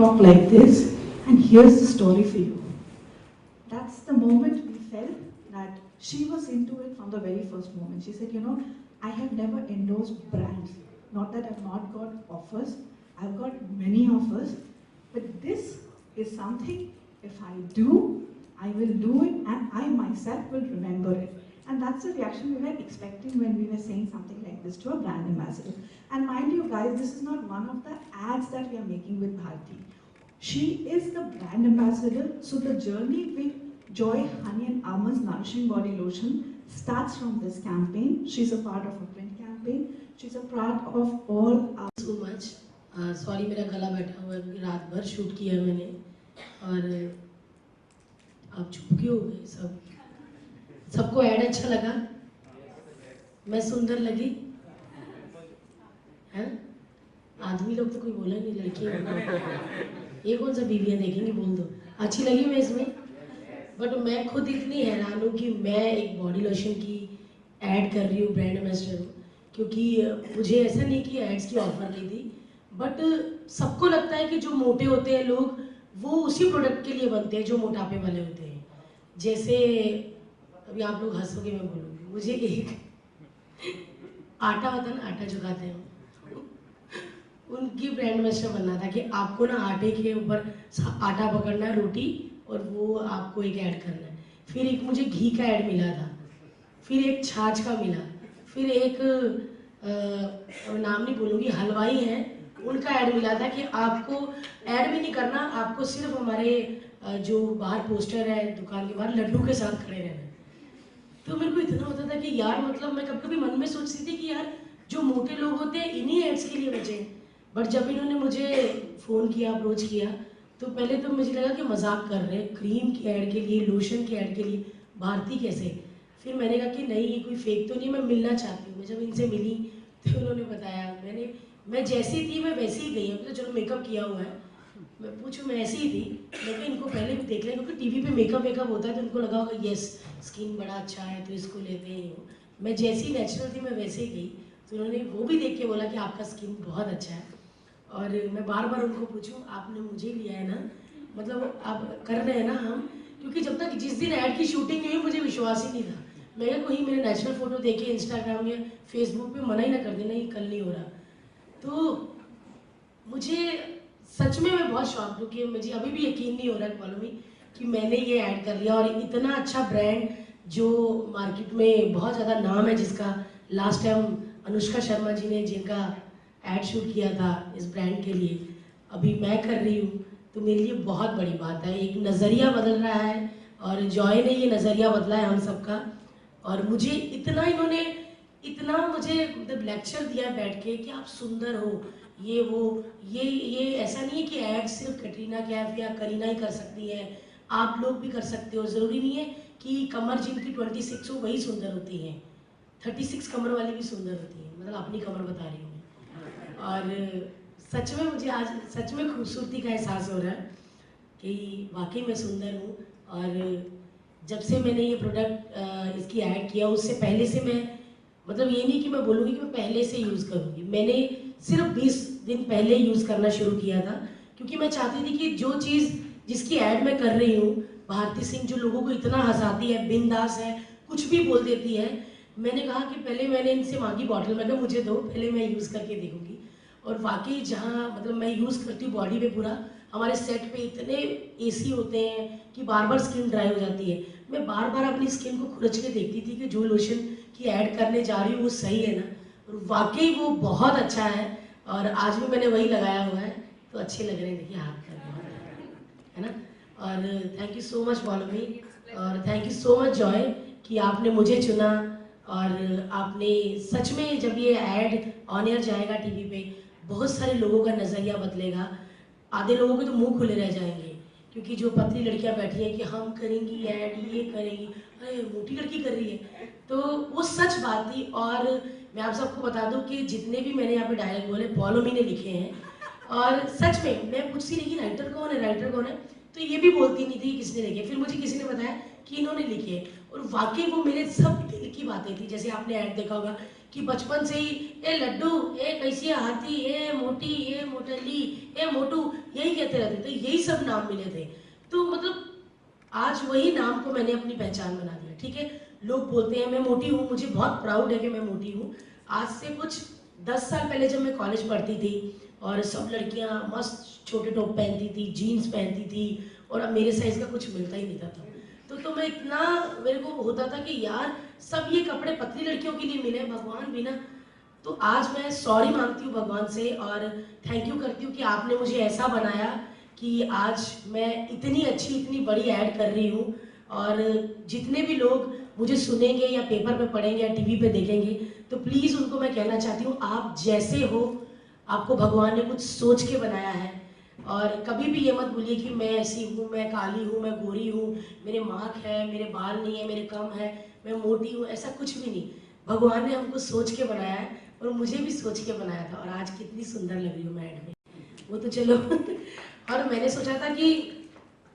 talk like this, and here's the story for you. That's the moment we felt that she was into it from the very first moment. She said, you know, I have never endorsed brands. Not that I've not got offers, I've got many offers, but this is something, if I do, I will do it and I myself will remember it. And that's the reaction we were expecting when we were saying something like this to a brand ambassador. And mind you guys, this is not one of the ads that we are making with Bharti. She is the brand ambassador, so the journey with Joy Honey and Almonds Nourishing Body Lotion starts from this campaign. She's a part of a print campaign. She's a part of all our... So much. Sorry मेरा गला बैठा हुआ है, रात भर shoot किया मैंने और आप चुप क्यों हो गए सब? सबको ऐड अच्छा लगा? मैं सुंदर लगी? हैं? आदमी लोग तो कोई बोला नहीं, लड़की ये कौन सा बीवियाँ देखेंगी, बोल दो अच्छी लगी मैं इसमें। बट मैं खुद इतनी हैरान हूँ कि मैं एक बॉडी लोशन की ऐड कर रही हूँ, ब्रांड एम्बेसडर हूँ, क्योंकि मुझे ऐसा नहीं कि एड्स की ऑफर ली थी, बट सबको लगता है कि जो मोटे होते हैं लोग वो उसी प्रोडक्ट के लिए बनते हैं जो मोटापे वाले होते हैं। जैसे अभी आप लोग हंसोगे मैं बोलूँगी, मुझे एक आटा होता है ना, आटा जो खाते हैं उनकी ब्रांड एम्बेसडर बनना था कि आपको ना आटे के ऊपर आटा पकड़ना है, रोटी, और वो आपको एक ऐड करना है। फिर एक मुझे घी का ऐड मिला था, फिर एक छाछ का मिला, फिर एक नाम नहीं बोलूँगी, हलवाई हैं, उनका ऐड मिला था कि आपको ऐड भी नहीं करना, आपको सिर्फ हमारे जो बाहर पोस्टर है दुकान के बाहर लड्डू के साथ खड़े रहना। तो मेरे को इतना होता था कि यार मतलब मैं कभी कभी मन में सोचती थी कि यार जो मोटे लोग होते हैं इन्हीं एड्स के लिए बचे। बट जब इन्होंने मुझे फ़ोन किया, अप्रोच किया, तो पहले तो मुझे लगा कि मजाक कर रहे हैं, क्रीम की ऐड के लिए, लोशन की ऐड के लिए भारती कैसे। फिर मैंने कहा कि नहीं, ये कोई फेक तो नहीं, मैं मिलना चाहती हूँ। मैं जब इनसे मिली तो उन्होंने बताया, मैं जैसी थी मैं वैसी ही गई हूँ। तो चलो मेकअप किया हुआ है, मैं पूछूँ मैं ऐसी ही थी, लेकिन इनको पहले भी देख लें क्योंकि टीवी पे मेकअप होता है तो उनको लगा होगा यस स्किन बड़ा अच्छा है तो इसको लेते हैं हो। मैं जैसी नेचुरल थी मैं वैसे ही गई, तो उन्होंने वो भी देख के बोला कि आपका स्किन बहुत अच्छा है। और मैं बार बार उनको पूछूं आपने मुझे लिया है ना, मतलब आप कर रहे हैं ना हम, क्योंकि जब तक जिस दिन ऐड की शूटिंग हुई मुझे विश्वास ही नहीं था। मैं कोई मेरे नेचुरल फोटो देखे इंस्टाग्राम या फेसबुक पे मना ही ना कर देना, ये कल नहीं हो रहा। तो मुझे सच में मैं बहुत शॉक हूँ कि मुझे अभी भी यकीन नहीं हो रहा है फॉलो मी कि मैंने ये ऐड कर लिया। और इतना अच्छा ब्रांड जो मार्केट में बहुत ज़्यादा नाम है, जिसका लास्ट टाइम अनुष्का शर्मा जी ने जिनका ऐड शूट किया था इस ब्रांड के लिए, अभी मैं कर रही हूँ, तो मेरे लिए बहुत बड़ी बात है। एक नज़रिया बदल रहा है और जॉय ने ये नज़रिया बदला है हम सबका। और मुझे इतना मुझे मतलब लेक्चर दिया बैठ के कि आप सुंदर हो, ये वो, ये ऐसा नहीं है कि ऐड सिर्फ कटरीना कैफ या करीना ही कर सकती है, आप लोग भी कर सकते हो। ज़रूरी नहीं है कि कमर जिनकी 26 हो वही सुंदर होती है, 36 कमर वाली भी सुंदर होती है, मतलब अपनी कमर बता रही हूँ। और सच में मुझे आज सच में खूबसूरती का एहसास हो रहा है कि वाकई मैं सुंदर हूँ। और जब से मैंने ये प्रोडक्ट इसकी ऐड किया, उससे पहले से मैं मतलब ये नहीं कि मैं बोलूँगी कि मैं पहले से यूज़ करूँगी, मैंने सिर्फ 20 दिन पहले यूज़ करना शुरू किया था, क्योंकि मैं चाहती थी कि जो चीज़ जिसकी ऐड मैं कर रही हूँ, भारती सिंह जो लोगों को इतना हंसाती है, बिंदास है, कुछ भी बोल देती है, मैंने कहा कि पहले मैंने इनसे मांगी बॉटल, मैं कहा मुझे दो, पहले मैं यूज़ करके देखूँगी। और वाकई जहाँ मतलब मैं यूज़ करती हूँ बॉडी पे पूरा, हमारे सेट पे इतने एसी होते हैं कि बार बार स्किन ड्राई हो जाती है। मैं बार बार अपनी स्किन को खुरच के देखती थी कि जो लोशन की ऐड करने जा रही हूँ वो सही है ना, और वाकई वो बहुत अच्छा है। और आज भी मैंने वही लगाया हुआ है, तो अच्छे लग रहे हैं, देखिए हाथ कर है ना। और थैंक यू सो मच बॉलमी, और thank you so much Joy कि आपने मुझे चुना। और आपने सच में जब ये ऐड ऑन एयर जाएगा टीवी पे, बहुत सारे लोगों का नज़रिया बदलेगा। आधे लोगों के तो मुंह खुले रह जाएंगे, क्योंकि जो पतली लड़कियां बैठी हैं कि हम करेंगी ऐड, ये करेंगी, अरे मोटी लड़की कर रही है, तो वो सच बात थी। और मैं आप सबको बता दूं कि जितने भी मैंने यहाँ पे डायलॉग बोले पॉलोमी ने लिखे हैं, और सच में मैं पूछती रही कि राइटर कौन है, राइटर कौन है, तो ये भी बोलती नहीं थी किसने लिखे। फिर मुझे किसी ने बताया कि इन्होंने लिखे, और वाकई वो मेरे सब दिल की बातें थी। जैसे आपने ऐड देखा होगा कि बचपन से ही ए लड्डू, ए कैसी है हाथी, ए मोटी, ए मोटली, ए मोटू, यही कहते रहते थे, यही सब नाम मिले थे। तो मतलब आज वही नाम को मैंने अपनी पहचान बना दिया। ठीक है, लोग बोलते हैं मैं मोटी हूँ, मुझे बहुत प्राउड है कि मैं मोटी हूँ। आज से कुछ 10 साल पहले जब मैं कॉलेज पढ़ती थी और सब लड़कियाँ मस्त छोटे टॉप पहनती थी, जीन्स पहनती थी, और अब मेरे साइज का कुछ मिलता ही नहीं था तो मैं इतना, मेरे को होता था कि यार सब ये कपड़े पतली लड़कियों के लिए मिले, भगवान भी ना। तो आज मैं सॉरी मांगती हूँ भगवान से और थैंक यू करती हूँ कि आपने मुझे ऐसा बनाया कि आज मैं इतनी अच्छी इतनी बड़ी ऐड कर रही हूँ। और जितने भी लोग मुझे सुनेंगे या पेपर पे पढ़ेंगे या टीवी पे देखेंगे, तो प्लीज़ उनको मैं कहना चाहती हूँ आप जैसे हो, आपको भगवान ने कुछ सोच के बनाया है। और कभी भी ये मत भूलिए कि मैं ऐसी हूँ, मैं काली हूँ, मैं गोरी हूँ, मेरे मार्क है, मेरे बाल नहीं है, मेरे कम है, मैं मोटी हूँ, ऐसा कुछ भी नहीं। भगवान ने हमको सोच के बनाया है और मुझे भी सोच के बनाया था, और आज कितनी सुंदर लग रही हूँ मैं ऐड में, वो तो चलो। और मैंने सोचा था कि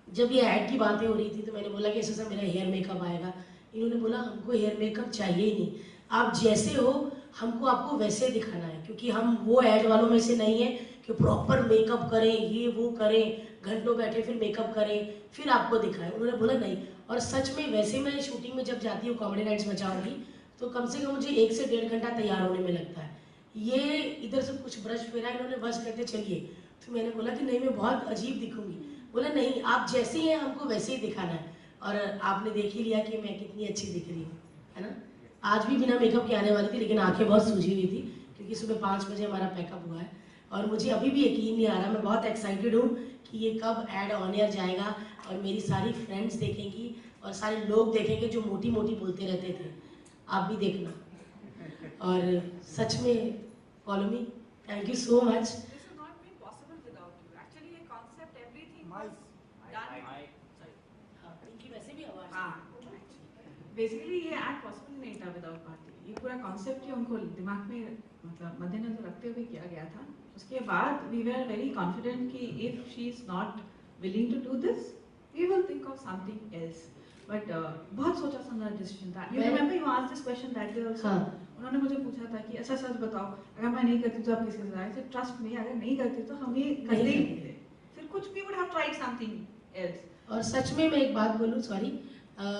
जब ये ऐड की बातें हो रही थी तो मैंने बोला कि ऐसा सा मेरा हेयर मेकअप आएगा। इन्होंने बोला हमको हेयर मेकअप चाहिए ही नहीं, आप जैसे हो हमको आपको वैसे दिखाना है, क्योंकि हम वो ऐड वालों में से नहीं है कि प्रॉपर मेकअप करें, ये वो करें, घंटों बैठे फिर मेकअप करें फिर आपको दिखाएं। उन्होंने बोला नहीं। और सच में वैसे मैं शूटिंग में जब जाती हूँ कॉमेडी नाइट्स बचाऊंगी, तो कम से कम मुझे 1 से 1.5 घंटा तैयार होने में लगता है। ये इधर से कुछ ब्रश फेरा, इन्होंने बस कहते चलिए। तो मैंने बोला कि नहीं मैं बहुत अजीब दिखूंगी। बोला नहीं आप जैसी हैं हमको वैसे ही दिखाना है। और आपने देख ही लिया कि मैं कितनी अच्छी दिख रही हूँ, है ना। आज भी बिना मेकअप के आने वाली थी, लेकिन आंखें बहुत सूजी हुई थी क्योंकि सुबह 5 बजे हमारा पैकअप हुआ है। और मुझे अभी भी यकीन नहीं आ रहा, मैं बहुत एक्साइटेड हूँ कि ये कब ऐड ऑन एयर जाएगा और मेरी सारी फ्रेंड्स देखेंगी और सारे लोग देखेंगे जो मोटी मोटी बोलते रहते थे। आप भी देखना। और सच में follow me. Thank you so much. This would not be possible without you. Actually, a concept, everything was done. हाँ, इनकी वैसे भी आवाज़ हाँ, बेसिकली ये एक्ट पॉसिबल नहीं था विदाउट भारती। ये पूरा कॉन्सेप्ट ही उनको दिमाग में मतलब मद्देनजर रखते हुए किया गया था। उसके बाद वी वर वेरी कॉन्फिडेंट कि if she is not willing to do this, we will think of something else. But बहुत सोचा समझा डिसीजन था। You remember you asked this question that day also. हाँ। उन्होंने मुझे पूछा था कि अच्छा सच बताओ, अगर मैं नहीं करती तो आप किसी से आए? ट्रस्ट में, अगर नहीं करती तो हम ये करते ही नहीं थे। फिर कुछ भी would have tried something else. और सच में मैं एक बात बोलूँ, सॉरी,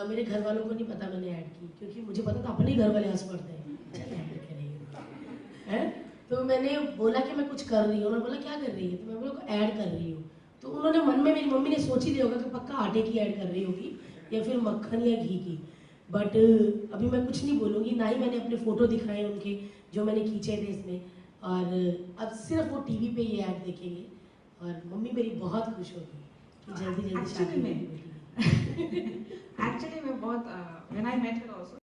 मेरे घर वालों को नहीं पता मैंने ऐड की, क्योंकि मुझे पता था अपने ही घर वाले हंस पड़ते हैं, चल ऐड करके रही है। तो मैंने बोला कि मैं कुछ कर रही हूँ, उन्होंने बोला क्या कर रही है, तो मैं बोला ऐड कर रही हूँ। तो उन्होंने मन में, मेरी मम्मी ने सोच ही लिया होगा कि पक्का आटे की ऐड कर रही होगी या फिर मक्खन या घी की। बट अभी मैं कुछ नहीं बोलूँगी, ना ही मैंने अपने फ़ोटो दिखाए उनके जो मैंने खींचे थे इसमें। और अब सिर्फ वो टीवी पे ये ऐड देखेंगे और मम्मी मेरी बहुत खुश होगी कि जल्दी जल्दी शादी होगी। एक्चुअली मैं बहुत when I met her also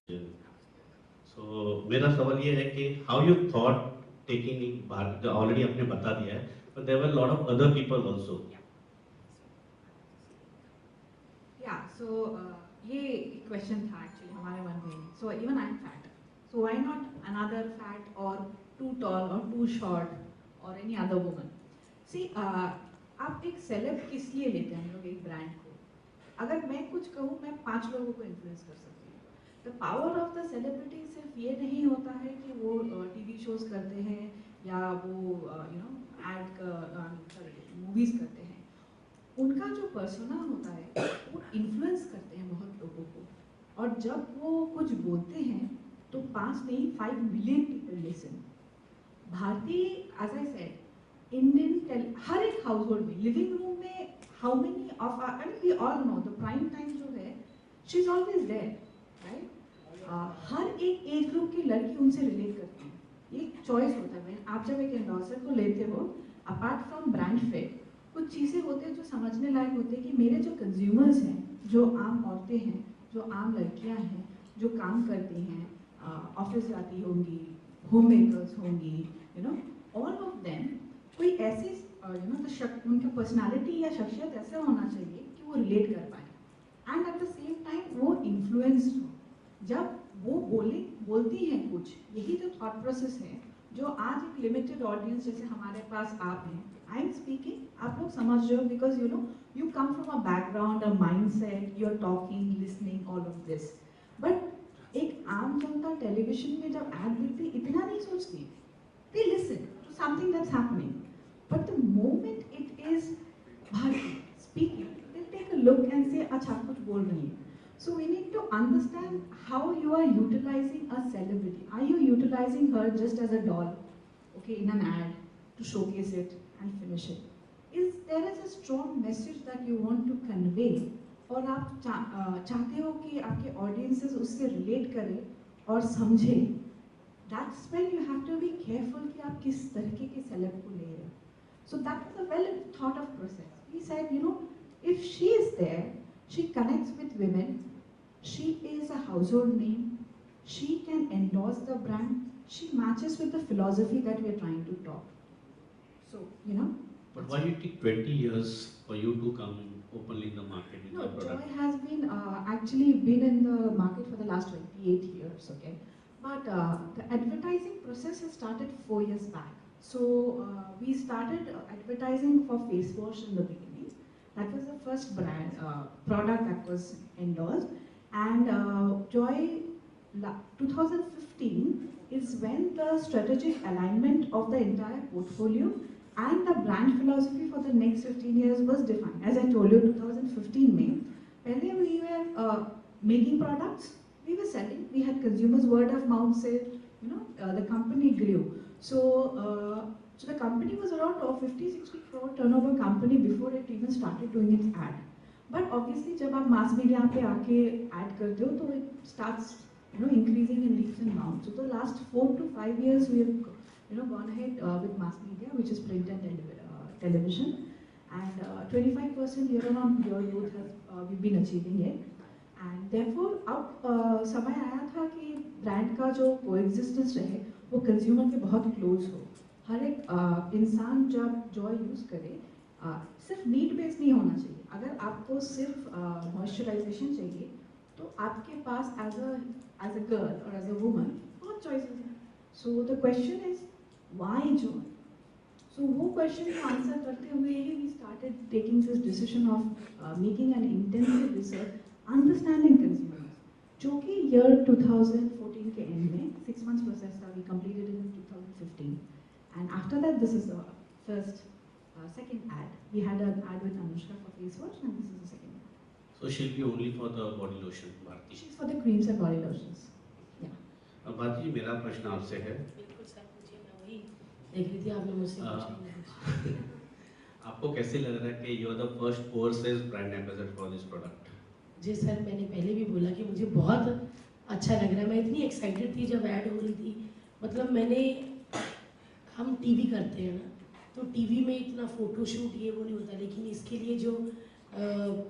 मेरा सवाल ये है कि how you thought taking Bharat, already आपने बता दिया है, but there were lot of other people also. Yeah, so ये क्वेश्चन था एक्चुअली हमारे मन में. So even I'm fat. So why not another fat or too tall or too short or any other woman? See, आप एक celeb किस लिए लेते हैं हम लोग एक ब्रांड को? अगर मैं कुछ कहूँ मैं 5 लोगों को इन्फ्लुएंस कर सकती हूँ. The power of the celebrity सिर्फ ये नहीं होता है कि वो टीवी शोज करते हैं या वो एड सॉरी मूवीज करते हैं. उनका जो पर्सोना होता है वो इन्फ्लुएंस करते हैं बहुत लोगों को. और जब वो कुछ बोलते हैं तो 5 नहीं 5 million people listen. Bharati as I said Indian हर एक हाउस होल्ड में लिविंग रूम में how many of I mean we all know the prime time जो है she is always there right. हर एक एज ग्रुप की लड़की उनसे रिलेट करती है. ये चॉइस होता है. आप जब एक एंडोर्सर को लेते हो अपार्ट फ्रॉम ब्रांड फिट कुछ चीज़ें होते हैं जो समझने लायक होते हैं कि मेरे जो कंज्यूमर्स हैं, जो आम औरतें हैं, जो आम लड़कियां हैं, जो काम करती हैं, ऑफिस जाती होंगी, होम मेकर्स होंगी, ऑल ऑफ देम कोई ऐसी उनका पर्सनालिटी या शख्सियत ऐसा होना चाहिए कि वो रिलेट कर पाए and at the same time वो इन्फ्लुएंस्ड हो. जब वो बोलती हैं कुछ, यही जो थॉट प्रोसेस है जो आज एक लिमिटेड ऑडियंस जैसे हमारे पास आप हैं, आई एम स्पीकिंग, आप लोग समझ रहे हो because you come from a background, a mindset, you are talking, listening, all of this. But एक आम जनता टेलीविजन में जब ऐड देखती इतना नहीं सोचती. They listen to something that's happening. But the moment it is Bharti speaking, they take a look and say अच्छा कुछ बोल रही है. So we need to understand how you are utilizing a celebrity. Are you utilizing her just as a doll, okay, in an ad to showcase it and finish it? There is a strong message that you want to convey, और आप चाहते हो कि आपके audiences उससे relate करें और समझें. That's when you have to be careful कि आप किस तरीके के celeb को ले रहे हो. So that was a well thought of process. We said, if she is there, she connects with women, she is a household name, she can endorse the brand, she matches with the philosophy that we are trying to talk. So, But why it took 20 years for you to come openly in the market with your product? Joy has been actually been in the market for the last 28 years, okay? But the advertising process has started 4 years back. So we started advertising for face wash in the beginning. That was the first brand product that was endorsed. And Joy 2015 is when the strategic alignment of the entire portfolio and the brand philosophy for the next 15 years was defined. As I told you, 2015 May, when we were making products, we were selling, we had consumers, word of mouth said, the company grew. So the company was around 50-60 crore turnover company before it even started doing its ad. But obviously जब आप mass media पे आके ad करते हो तो it starts increasing in leaps and bounds. So the last 4 to 5 years we have gone ahead with mass media, which is print and television, and 25% year-on-year growth has we've been achieving it. And therefore अब समय आया था कि brand का जो coexistence रहे वो consumer के बहुत close हो. हर एक इंसान जब Joy यूज़ करे सिर्फ नीड बेस्ड नहीं होना चाहिए. अगर आपको सिर्फ मॉइस्चराइजेशन चाहिए तो आपके पास एज अ गर्ल और एज अ वुमन बहुत चॉइसेस हैं. So the question is why Joy. So वो क्वेश्चन को आंसर करते हुए ही we started taking this decision of making an intensive research understanding consumers, जो कि ईयर 2014 के एंड में 6 months प्रोसेस था. We completed in 2015 and after that this is the first second ad. We had an ad with Anushka for face wash and this is the second ad. So she'll be only for the body lotion, Bharti. She's for the creams and body lotions. Yeah. अब भारती जी मेरा प्रश्न आपसे है. बिल्कुल sir, पूछिए. मैं वही देख रही थी आपने मुझसे पूछा. आपको कैसे लग रहा है कि you are the first overseas brand ambassador for this product? जी सर, मैंने पहले भी बोला कि मुझे बहुत अच्छा लग रहा है. मैं इतनी एक्साइटेड थी जब ऐड हो रही थी. मतलब हम टीवी करते हैं ना, तो टीवी में इतना फ़ोटोशूट ये वो नहीं होता, लेकिन इसके लिए जो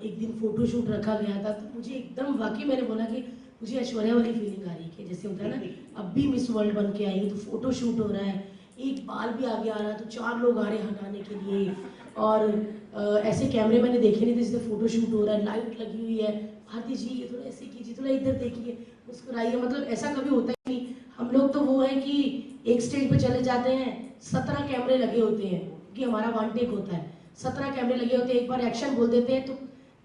एक दिन फ़ोटोशूट रखा गया था तो मुझे एकदम वाकई मैंने बोला कि मुझे ऐश्वर्या वाली फीलिंग आ रही है कि जैसे होता है ना, अब भी मिस वर्ल्ड बन के आई है तो फोटो शूट हो रहा है, एक बाल भी आगे आ रहा है तो 4 लोग आ रहे हैं हटाने के लिए, और ऐसे कैमरे मैंने देखे नहीं थे जिससे फोटो शूट हो रहा है, लाइट लगी हुई है, भारती जी ये थोड़ा ऐसे कीजिए, थोड़ा इधर देखिए, मुस्कुराइए, मतलब ऐसा कभी होता ही नहीं। हम लोग तो वो है कि एक स्टेज पे चले जाते हैं, 17 कैमरे लगे होते हैं कि हमारा 1 टेक होता है, 17 कैमरे लगे होते हैं, एक बार एक्शन बोल देते हैं तो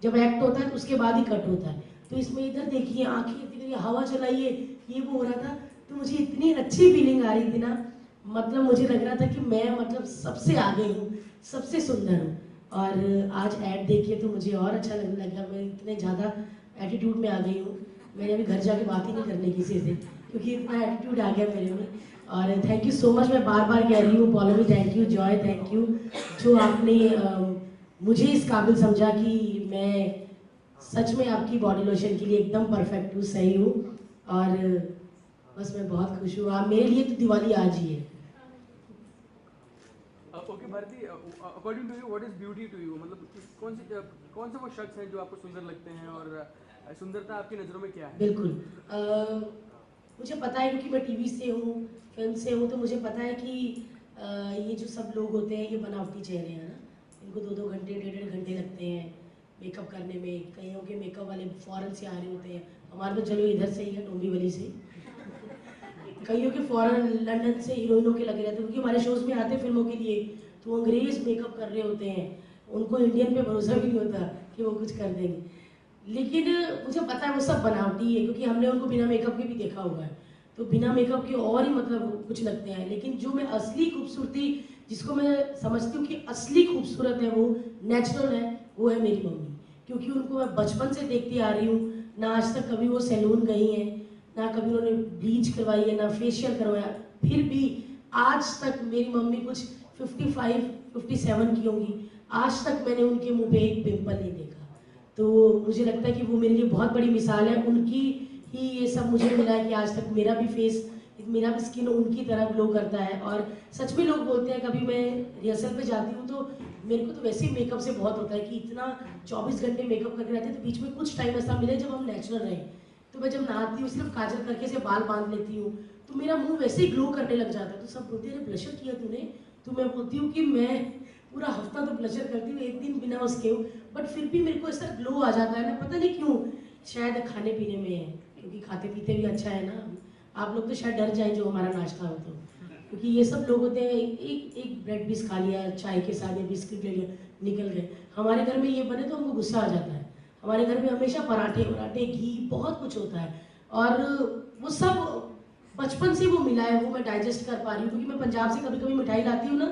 जब एक्ट होता है तो उसके बाद ही कट होता है। तो इसमें इधर देखिए, आंखें देखिए, हवा चलाइए, ये वो हो रहा था, तो मुझे इतनी अच्छी फीलिंग आ रही थी ना, मतलब मुझे लग रहा था कि मैं मतलब सबसे आगे हूँ, सबसे सुंदर हूँ। और आज ऐड देखिए तो मुझे और अच्छा लगने लगा, मैं इतने ज़्यादा एटीट्यूड में आ गई हूँ, मैंने अभी घर जाके बात ही नहीं करने किसी से, क्योंकि इतना एटीट्यूड आ गया मेरे में। और थैंक यू सो मच, मैं बार बार कह रही हूँ, Paulomi thank you, Joy thank you, जो आपने मुझे इस काबिल समझा कि मैं सच में आपकी बॉडी लोशन के लिए एकदम परफेक्ट हूँ, सही हूँ। और बस मैं बहुत खुश हूँ, आप मेरे लिए तो दिवाली आज ही है। Okay Bharti, according to you what is beauty to you, मतलब कौन से वो शख्स हैं जो आपको सुंदर लगते हैं, और सुंदरता आपकी नज़रों में क्या है? बिल्कुल, मुझे पता है क्योंकि मैं टीवी से हूँ, फिल्म से हूँ, तो मुझे पता है कि ये जो सब लोग होते हैं ये बनावटी चेहरे हैं ना, इनको 2-2 घंटे 1.5 घंटे लगते हैं मेकअप करने में, कईयों के मेकअप वाले फॉरेन से आ रहे होते हैं, हमारे तो चलो इधर से ही है, डोंबिवली से, कईयों के फॉरेन लंदन से हीरोइनों के लगे रहते हैं, क्योंकि हमारे शोज में आते हैं फिल्मों के लिए, तो वो अंग्रेज मेकअप कर रहे होते हैं, उनको इंडियन पे भरोसा भी नहीं होता कि वो कुछ कर देंगे। लेकिन मुझे पता है वो सब बनावटी है, क्योंकि हमने उनको बिना मेकअप के भी देखा हुआ है, तो बिना मेकअप के और ही मतलब कुछ लगते हैं। लेकिन जो मैं असली खूबसूरती, जिसको मैं समझती हूँ कि असली खूबसूरत है, वो नेचुरल है, वो है मेरी मम्मी, क्योंकि उनको मैं बचपन से देखती आ रही हूँ, ना आज तक कभी वो सैलून गई हैं, ना कभी उन्होंने ब्लीच करवाई है, ना फेशियल करवाया, फिर भी आज तक मेरी मम्मी कुछ 55-57 की होंगी, आज तक मैंने उनके मुंह पे एक पिंपल नहीं देखा। तो मुझे लगता है कि वो मेरे लिए बहुत बड़ी मिसाल है, उनकी ही ये सब मुझे मिला है कि आज तक मेरा भी फेस, मेरा भी स्किन उनकी तरह ग्लो करता है। और सच में लोग बोलते हैं, कभी मैं रिहर्सल पे जाती हूँ तो मेरे को तो वैसे ही मेकअप से बहुत होता है कि इतना 24 घंटे मेकअप करके रहते हैं, तो बीच में कुछ टाइम ऐसा मिले जब हम नेचुरल रहें। तो मैं जब नहाती हूँ सिर्फ काजल करके से बाल बांध लेती हूँ, तो मेरा मुंह वैसे ही ग्लो करने लग जाता है। तो सब बोलते हैं ब्लशर किया तूने, तो मैं बोलती हूँ कि मैं पूरा हफ्ता तो ब्लशर करती हूँ, एक दिन बिना उसके हूँ, बट फिर भी मेरे को ऐसा ग्लो आ जाता है ना, पता नहीं क्यों, शायद खाने पीने में है, क्योंकि खाते पीते भी अच्छा है ना। आप लोग तो शायद डर जाए जो हमारा नाश्ता हो, तो क्योंकि ये सब लोग होते हैं एक ब्रेड पीस खा लिया चाय के साथ, या बिस्किट ले लिया, निकल गए। हमारे घर में ये बने तो हमको गुस्सा आ जाता है, हमारे घर में हमेशा पराठे वराठे घी बहुत कुछ होता है, और वो सब बचपन से वो मिला है, वो मैं डाइजेस्ट कर पा रही हूँ। क्योंकि मैं पंजाब से कभी कभी मिठाई लाती हूँ ना,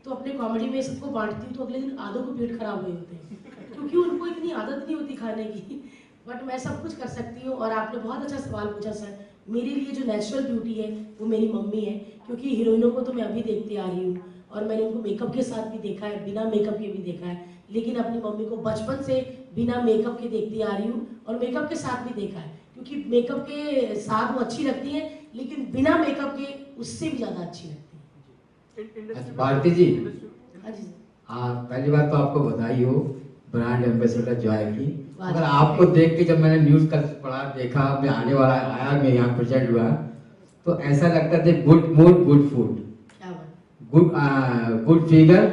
तो अपने कॉमेडी में सबको बांटती हूँ, तो अगले दिन आधों को पेट खराब हुए होते हैं, क्योंकि उनको इतनी आदत नहीं होती खाने की। बट मैं सब कुछ कर सकती हूँ। और आपने बहुत अच्छा सवाल पूछा सर, मेरे लिए जो नेचुरल ब्यूटी है वो मेरी मम्मी है, क्योंकि हीरोइनों को तो मैं अभी देखती आ रही हूँ, और मैंने उनको मेकअप के साथ भी देखा है, बिना मेकअप के भी देखा है, लेकिन अपनी मम्मी को बचपन से बिना मेकअप के देखती आ रही हूँ, और मेकअप के साथ भी देखा है, क्योंकि मेकअप के साथ वो अच्छी लगती है, लेकिन बिना मेकअप के उससे भी ज़्यादा अच्छी लगती है। भारती जी, हाँ जी। हाँ, पहली बात तो आपको बधाई हो ब्रांड एम्बेसडर जॉय की। वाह। अगर आपको देख के जब मैंने न्यूज़ का पढ़ा, देखा, मैं आने वाला आया, मैं यहाँ प्रेजेंट हुआ, तो ऐसा लगता था गुड मूड गुड फूड, क्या बात, गुड फिगर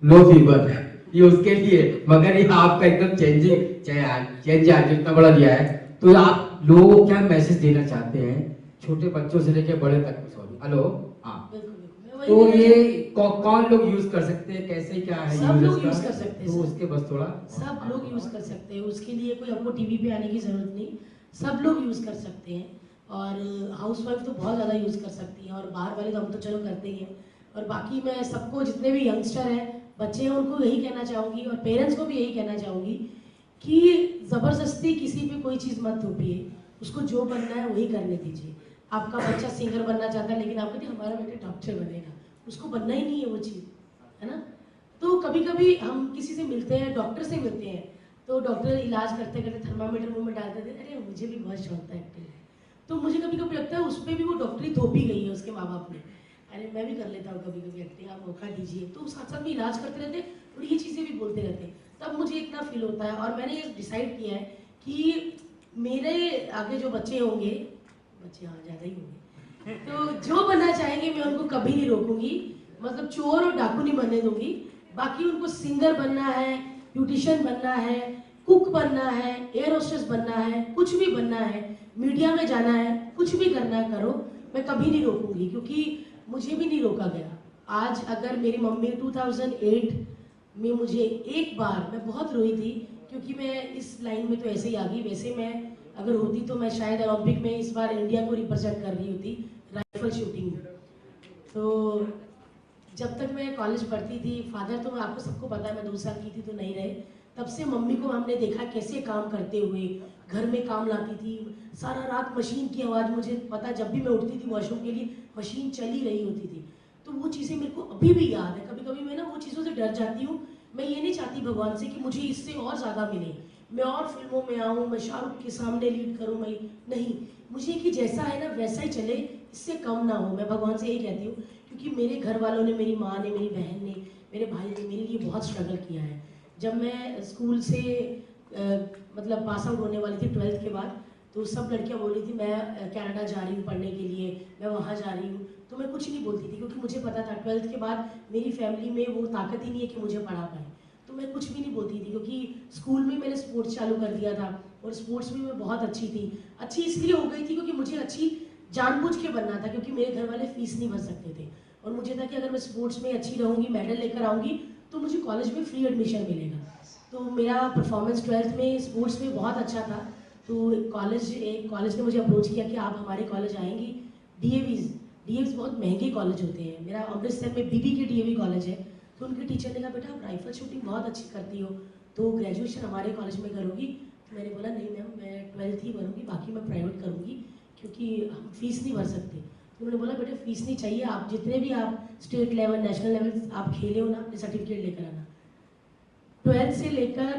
नो फीवर, ये उसके लिए। मगर ये आपका एकदम चेंज आज इतना बड़ा दिया है, तो आप लोगों को क्या मैसेज देना चाहते हैं, छोटे बच्चों से लेकर बड़े तक? सॉरी, हेलो, हाँ, बिल्कुल बिल्कुल, मैं वही तो कहना ये चाहती हूँ। कौन लोग यूज कर सकते हैं, कैसे क्या है सब लोग यूज यूज कर सकते हैं तो सर। उसके बस थोड़ा सब लोग यूज़ कर सकते हैं, उसके लिए कोई आपको टीवी पे आने की ज़रूरत नहीं, सब लोग यूज़ कर सकते हैं। और हाउसवाइफ तो बहुत ज़्यादा यूज़ कर सकती हैं, और बाहर वाले तो हम तो चलो करते ही हैं। और बाकी मैं सबको, जितने भी यंगस्टर हैं, बच्चे हैं, उनको यही कहना चाहूँगी, और पेरेंट्स को भी यही कहना चाहूँगी कि ज़बरदस्ती किसी पे कोई चीज़ मत थोपिए, उसको जो बनना है वही करने दीजिए। आपका बच्चा सिंगर बनना चाहता है, लेकिन आप कहते हैं हमारा बेटा डॉक्टर बनेगा, उसको बनना ही नहीं है वो चीज़, है ना। तो कभी कभी हम किसी से मिलते हैं, डॉक्टर से मिलते हैं, तो डॉक्टर इलाज करते करते थर्मामीटर मुंह में डालते थे, अरे मुझे भी बहुत शौक था एक्टिंग का। तो मुझे कभी कभी लगता है उस पर भी वो डॉक्टरी थोपी गई है उसके माँ बाप ने, अरे मैं भी कर लेता हूँ कभी कभी एक्टिंग, आप मौका दीजिए। तो साथ साथ में इलाज करते रहते और ये चीज़ें भी बोलते रहते हैं, तब मुझे इतना फील होता है। और मैंने ये डिसाइड किया है कि मेरे आगे जो बच्चे होंगे, बच्चे हाँ ज़्यादा ही होंगे, तो जो बनना चाहेंगे मैं उनको कभी नहीं रोकूंगी, मतलब चोर और डाकू नहीं बनने दूंगी। बाकी उनको सिंगर बनना है, ब्यूटिशियन बनना है, कुक बनना है, एयर होस्टेस बनना है, कुछ भी बनना है, मीडिया में जाना है, कुछ भी करना है करो, मैं कभी नहीं रोकूंगी, क्योंकि मुझे भी नहीं रोका गया। आज अगर मेरी मम्मी 2008 में मुझे एक बार, मैं बहुत रोई थी क्योंकि मैं इस लाइन में तो ऐसे ही आ गई, वैसे मैं अगर होती तो मैं शायद ओलंपिक में इस बार इंडिया को रिप्रेजेंट कर रही होती राइफल शूटिंग में। तो जब तक मैं कॉलेज पढ़ती थी, फादर तो आपको सबको पता है मैं 2 साल की थी तो नहीं रहे, तब से मम्मी को हमने देखा कैसे काम करते हुए, घर में काम लाती थी, सारा रात मशीन की आवाज़, मुझे पता जब भी मैं उठती थी वॉशरूम के लिए मशीन चली रही होती थी। तो वो चीज़ें मेरे को अभी भी याद है। कभी कभी मैं ना वो चीज़ों से डर जाती हूँ। मैं ये नहीं चाहती भगवान से कि मुझे इससे और ज़्यादा मिले, मैं और फिल्मों में आऊँ, मैं शाहरुख के सामने लीड करूँ, मैं नहीं, मुझे कि जैसा है ना वैसा ही चले, इससे कम ना हो। मैं भगवान से यही कहती हूँ, क्योंकि मेरे घर वालों ने, मेरी माँ ने, मेरी बहन ने, मेरे भाई ने मेरे लिए बहुत स्ट्रगल किया है। जब मैं स्कूल से मतलब पास आउट होने वाली थी 12th के बाद, तो सब लड़कियां बोल रही थी मैं कनाडा जा रही हूँ पढ़ने के लिए, मैं वहाँ जा रही हूँ, तो मैं कुछ नहीं बोलती थी क्योंकि मुझे पता था 12th के बाद मेरी फैमिली में वो ताकत ही नहीं है कि मुझे पढ़ा पाए। तो मैं कुछ भी नहीं बोलती थी क्योंकि स्कूल में मैंने स्पोर्ट्स चालू कर दिया था और स्पोर्ट्स में मैं बहुत अच्छी थी। अच्छी इसलिए हो गई थी क्योंकि मुझे अच्छी जानबूझ के बनना था, क्योंकि मेरे घर वाले फीस नहीं भर सकते थे और मुझे था कि अगर मैं स्पोर्ट्स में अच्छी रहूँगी, मेडल लेकर आऊँगी, तो मुझे कॉलेज में फ्री एडमिशन मिलेगा। तो मेरा परफॉर्मेंस 12th में स्पोर्ट्स में बहुत अच्छा था। तो एक कॉलेज ने मुझे अप्रोच किया कि आप हमारे कॉलेज आएंगी। डीएवीज बहुत महंगे कॉलेज होते हैं। मेरा अमृतसर में बीबी के डीएवी कॉलेज है। तो उनके टीचर ने कहा बेटा आप राइफल शूटिंग बहुत अच्छी करती हो, तो ग्रेजुएशन हमारे कॉलेज में करोगी। तो मैंने बोला नहीं मैम, मैं 12th ही करूँगी, बाकी मैं प्राइवेट करूँगी क्योंकि हम फीस नहीं भर सकते। तो उन्होंने बोला बेटा फीस नहीं चाहिए, आप जितने भी आप स्टेट लेवल, नेशनल लेवल आप खेले हो ना, अपने सर्टिफिकेट लेकर आना। 12th से लेकर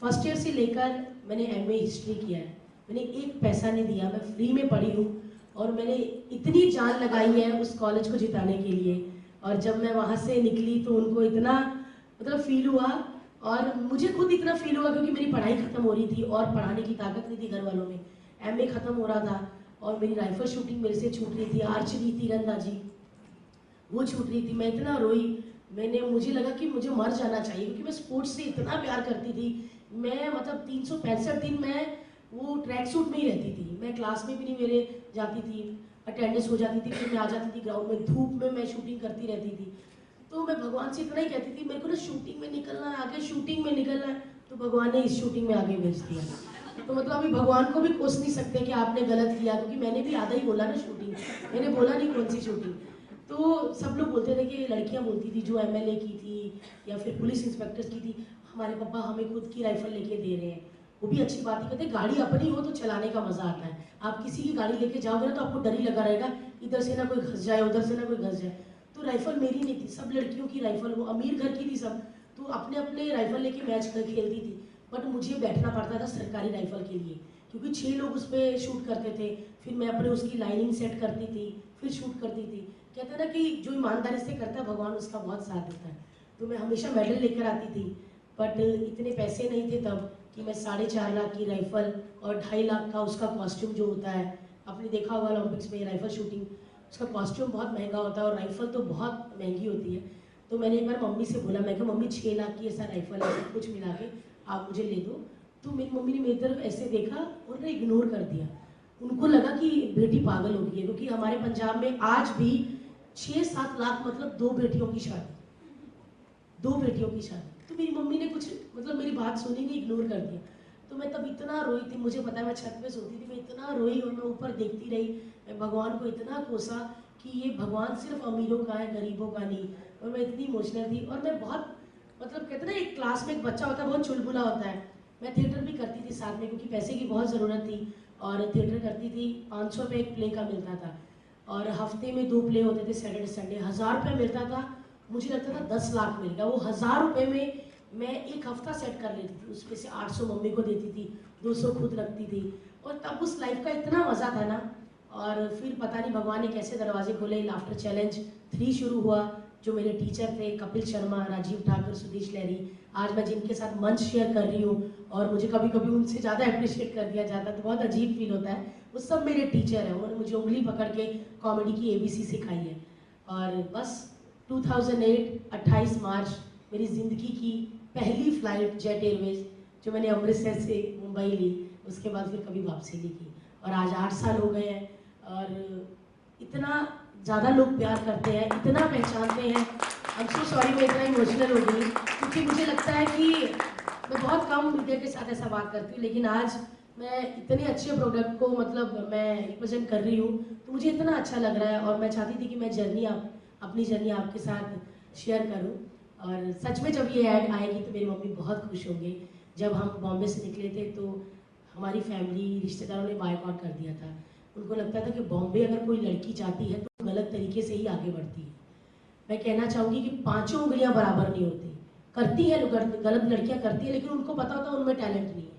फर्स्ट ईयर से लेकर मैंने एमए हिस्ट्री किया है। मैंने एक पैसा नहीं दिया, मैं फ्री में पढ़ी हूँ और मैंने इतनी जान लगाई है उस कॉलेज को जिताने के लिए। और जब मैं वहाँ से निकली तो उनको इतना मतलब फील हुआ और मुझे खुद इतना फील हुआ क्योंकि मेरी पढ़ाई खत्म हो रही थी और पढ़ाने की ताकत नहीं थी घर वालों में। एमए खत्म हो रहा था और मेरी राइफल शूटिंग मेरे से छूट रही थी, आर्चरी, तीरंदाजी वो छूट रही थी। मैं इतना रोई, मुझे लगा कि मुझे मर जाना चाहिए क्योंकि मैं स्पोर्ट्स से इतना प्यार करती थी। मैं मतलब 365 दिन मैं वो ट्रैक सूट में ही रहती थी। मैं क्लास में भी नहीं मेरे जाती थी, अटेंडेंस हो जाती थी, फिर मैं आ जाती थी ग्राउंड में, धूप में मैं शूटिंग करती रहती थी। तो मैं भगवान से इतना ही कहती थी मेरे को ना शूटिंग में निकलना है, आगे शूटिंग में निकलना है। तो भगवान ने इस शूटिंग में आगे भेज दिया। तो मतलब अभी भगवान को भी कोस नहीं सकते कि आपने गलत किया, क्योंकि मैंने भी आधा ही बोला ना शूटिंग, मैंने बोला नहीं कौन सी शूटिंग। तो सब लोग बोलते थे कि लड़कियां बोलती थी जो एमएलए की थी या फिर पुलिस इंस्पेक्टर्स की थी, हमारे पापा हमें खुद की राइफल लेके दे रहे हैं। वो भी अच्छी बात ही कहते, गाड़ी अपनी हो तो चलाने का मजा आता है। आप किसी की गाड़ी लेके जाओगे ना तो आपको डर ही लगा रहेगा, इधर से ना कोई घस जाए, उधर से ना कोई घस जाए। तो राइफल मेरी नहीं थी, सब लड़कियों की राइफल, वो अमीर घर की थी सब, तो अपने अपने राइफल लेके मैच कर खेलती थी। बट मुझे बैठना पड़ता था सरकारी राइफल के लिए क्योंकि 6 लोग उस पर शूट करते थे। फिर मैं अपने उसकी लाइनिंग सेट करती थी, फिर शूट करती थी। कहते हैं ना कि जो ईमानदारी से करता है भगवान उसका बहुत साथ देता है। तो मैं हमेशा मेडल लेकर आती थी, बट इतने पैसे नहीं थे तब कि मैं 4.5 लाख की राइफल और 2.5 लाख का उसका कॉस्ट्यूम जो होता है, आपने देखा होगा ओलंपिक्स में राइफल शूटिंग, उसका कॉस्ट्यूम बहुत महंगा होता है और राइफल तो बहुत महंगी होती है। तो मैंने एक बार मम्मी से बोला, मैं कहा मम्मी 6 लाख की ऐसा राइफल है, सब कुछ मिला के आप मुझे ले दो। तो मेरी मम्मी ने मेरी तरफ ऐसे देखा और ना इग्नोर कर दिया। उनको लगा कि बेटी पागल हो गई है, क्योंकि हमारे पंजाब में आज भी 6-7 लाख मतलब 2 बेटियों की शादी, 2 बेटियों की शादी। तो मेरी मम्मी ने कुछ मतलब मेरी बात सुनी नहीं, इग्नोर कर दिया। तो मैं तब इतना रोई थी, मुझे पता है मैं छत पे सोती थी, मैं इतना रोई और मैं ऊपर देखती रही। मैं भगवान को इतना कोसा कि ये भगवान सिर्फ अमीरों का है, गरीबों का नहीं। और मैं इतनी इमोशनल थी और मैं बहुत मतलब कहते ना एक क्लास में एक बच्चा होता है बहुत चुलबुला होता है। मैं थिएटर भी करती थी साथ में क्योंकि पैसे की बहुत ज़रूरत थी और थिएटर करती थी। 500 रुपये एक प्ले का मिलता था और हफ्ते में 2 प्ले होते थे, सैटरडे संडे। 1000 रुपये मिलता था, मुझे लगता था 10 लाख मिलेगा। वो 1000 रुपये में मैं एक हफ्ता सेट कर लेती थी, उसमें से 800 मम्मी को देती थी, 200 खुद रखती थी। और तब उस लाइफ का इतना मज़ा था ना। और फिर पता नहीं भगवान ने कैसे दरवाजे खोले, लाफ्टर चैलेंज 3 शुरू हुआ, जो मेरे टीचर थे, कपिल शर्मा, राजीव ठाकुर, सुदेश लहरी, आज मैं जिनके साथ मंच शेयर कर रही हूँ और मुझे कभी कभी उनसे ज़्यादा अप्रिशिएट कर दिया जाता है तो बहुत अजीब फील होता है। वो सब मेरे टीचर हैं, उन्होंने मुझे उंगली पकड़ के कॉमेडी की ABC सिखाई है। और बस 2008 28 मार्च मेरी ज़िंदगी की पहली फ़्लाइट जेट एयरवेज जो मैंने अमृतसर से मुंबई ली, उसके बाद फिर कभी वापसी नहीं की। और आज 8 साल हो गए हैं और इतना ज़्यादा लोग प्यार करते हैं, इतना पहचानते हैं। आई एम सो सॉरी मैं इतना इमोशनल हो गई क्योंकि मुझे लगता है कि मैं बहुत कम मीडिया के साथ ऐसा बात करती हूँ, लेकिन आज मैं इतने अच्छे प्रोडक्ट को मतलब मैं रिप्रेजेंट कर रही हूँ तो मुझे इतना अच्छा लग रहा है। और मैं चाहती थी कि मैं अपनी जर्नी आपके साथ शेयर करूँ। और सच में जब ये ऐड आएगी तो मेरी मम्मी बहुत खुश होंगे। जब हम बॉम्बे से निकले थे तो हमारी फैमिली रिश्तेदारों ने बायकॉट कर दिया था। उनको लगता था कि बॉम्बे अगर कोई लड़की जाती है तो गलत तरीके से ही आगे बढ़ती है। मैं कहना चाहूँगी कि 5 उंगलियां बराबर नहीं होती, करती है गलत लड़कियां करती है, लेकिन उनको पता होता है उनमें टैलेंट नहीं है।